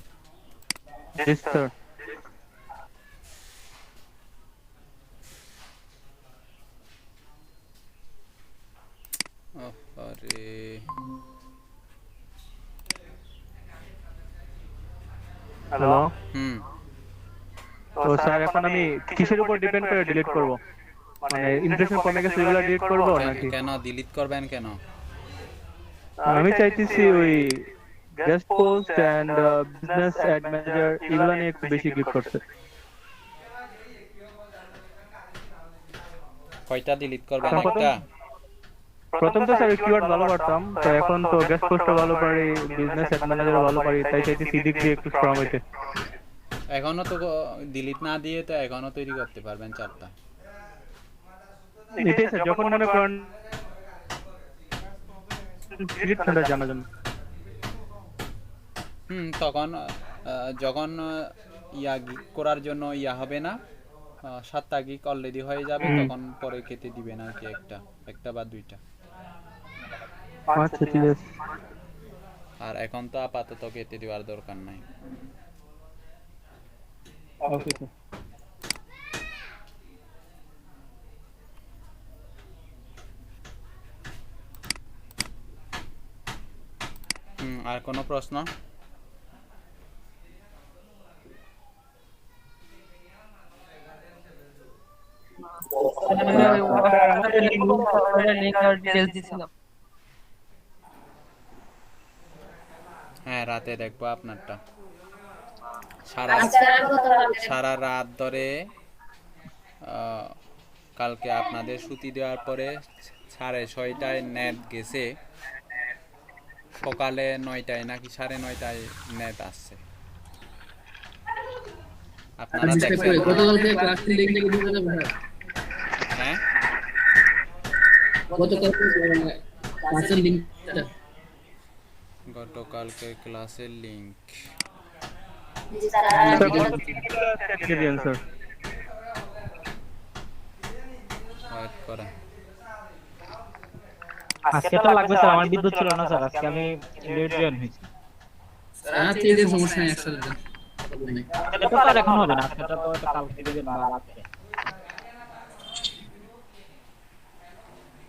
জি স্যার। আরে হ্যালো। হুম তো স্যার এখন আমি কিসের উপর ডিপেন্ড করে ডিলিট করব? মানে ইমপ্রেশন কমে গেছে এগুলো ডিলিট করব নাকি? কেন ডিলিট করবেন কেন? আমি চাইতেছি ওই guest post and business ad manager এগুলো নিয়ে একটু বেশি ক্লিক করতে। কয়টা ডিলিট করবেন? একটা? প্রথম তো স্যার কিওয়ার্ড ভালো পারতাম, তো এখন তো গেস্ট পোস্টও ভালো পারি, বিজনেস অ্যাড ম্যানেজারও ভালো পারি, তাই চাইতেছি দিক দিয়ে একটু স্ট্রং হইতে। এখনো তো ডিলিট না দিয়ে তো এখনো তৈরি করতে পারবেন 4টা। এটাই স্যার, যখন মনে করেন ডিলিটটা জানার জন্য। তখন যখন গিগ করার জন্য হবে না, 7টা গিগ অলরেডি হয়ে যাবে, তখন পরে কেটে দিবেন আর কি, একটা বা 2টা। আচ্ছা ঠিক আছে। আর এখন তো আপাতত কেটে দেওয়ার দরকার নাই। Okay sir. আর কোনো প্রশ্ন? হ্যাঁ রাতে দেখবো আপনারটা। সারা রাত ধরে কালকে আপনাদের ছুটি দেওয়ার পরে 6:30টায় নেট গেছে, সকালে 9টায় নাকি 9:30টায় নেট আসছে। আপনারা দেখছেন? গতকালকে ক্লাস লিংক থেকে দিতে হবে। হ্যাঁ গতকালকে ক্লাসের লিংক জি স্যার স্যার ওয়েট করেন। আজকে তো লাগবে স্যার, আমার বিদ্যুৎ ছিল না স্যার, আজকে আমি লেট জয়েন হয়েছি। আজকে এদের সমস্যা নেই, একসাথে দেন। problem নেই। এটা তো আর এখন হবে না, সেটা তো এটা কালকে দিবেন বা রাতে।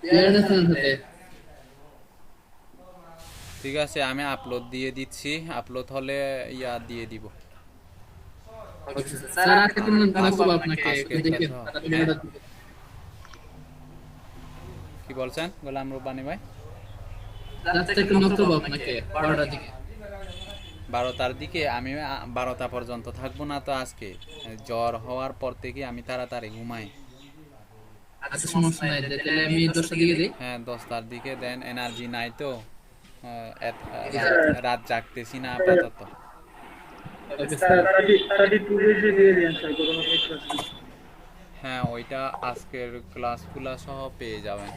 Clear আছে না সাথে? ঠিক আছে, আমি আপলোড দিয়ে দিচ্ছি, আপলোড হলে ইয়া দিয়ে দিব। Okay, স্যার আজকে কোন লাগবো আপনাকে আজকে একটু দেখেন। কথা- তাড়াতাড়ি হ্যাঁ। order দিবেন। কি বলছেন গোলাম রব্বানি ভাই? রাতে একটু নক করবো আপনাকে 12টার দিকে। 12টার দিকে? আমি 12টা পর্যন্ত থাকবো না তো আজকে, জ্বর হওয়ার পর থেকে আমি তাড়াতাড়ি ঘুমাই। আচ্ছা সমস্যা নাই, তাহলে আমি 10টার দিকে দিই। হ্যাঁ 10টার দিকে দেন, এনার্জি নাই তো, রাত জাগতেছি না আপাতত। Okay, sir. হ্যাঁ ওইটা আজকের ক্লাসগুলা সহ পেয়ে যাবেন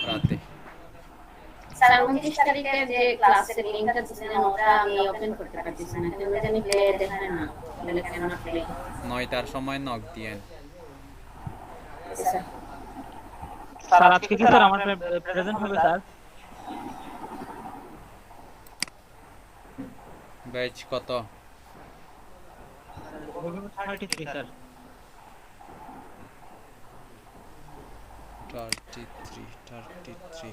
রাতে। স্যার 29 তারিখের যে ক্লাসের লিংকটা দিয়েছেন ওটা আমি ওপেন করতে পারতেছি না, কেন জানি প্লে দেখায় না, বলে কেন না প্লে। 9টার সময় নক দিয়েন। স্যার স্যার আজকে কি স্যার আমার প্রেজেন্ট হবে স্যার? ব্যাচ কত? 33 স্যার। 33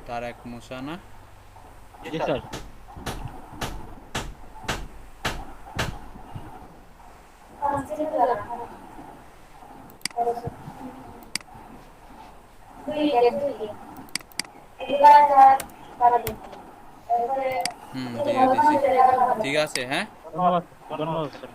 তারেক মুসা না? জি স্যার। দিয়ে দিছি। ঠিক আছে, হ্যাঁ ধন্যবাদ, ধন্যবাদ স্যার।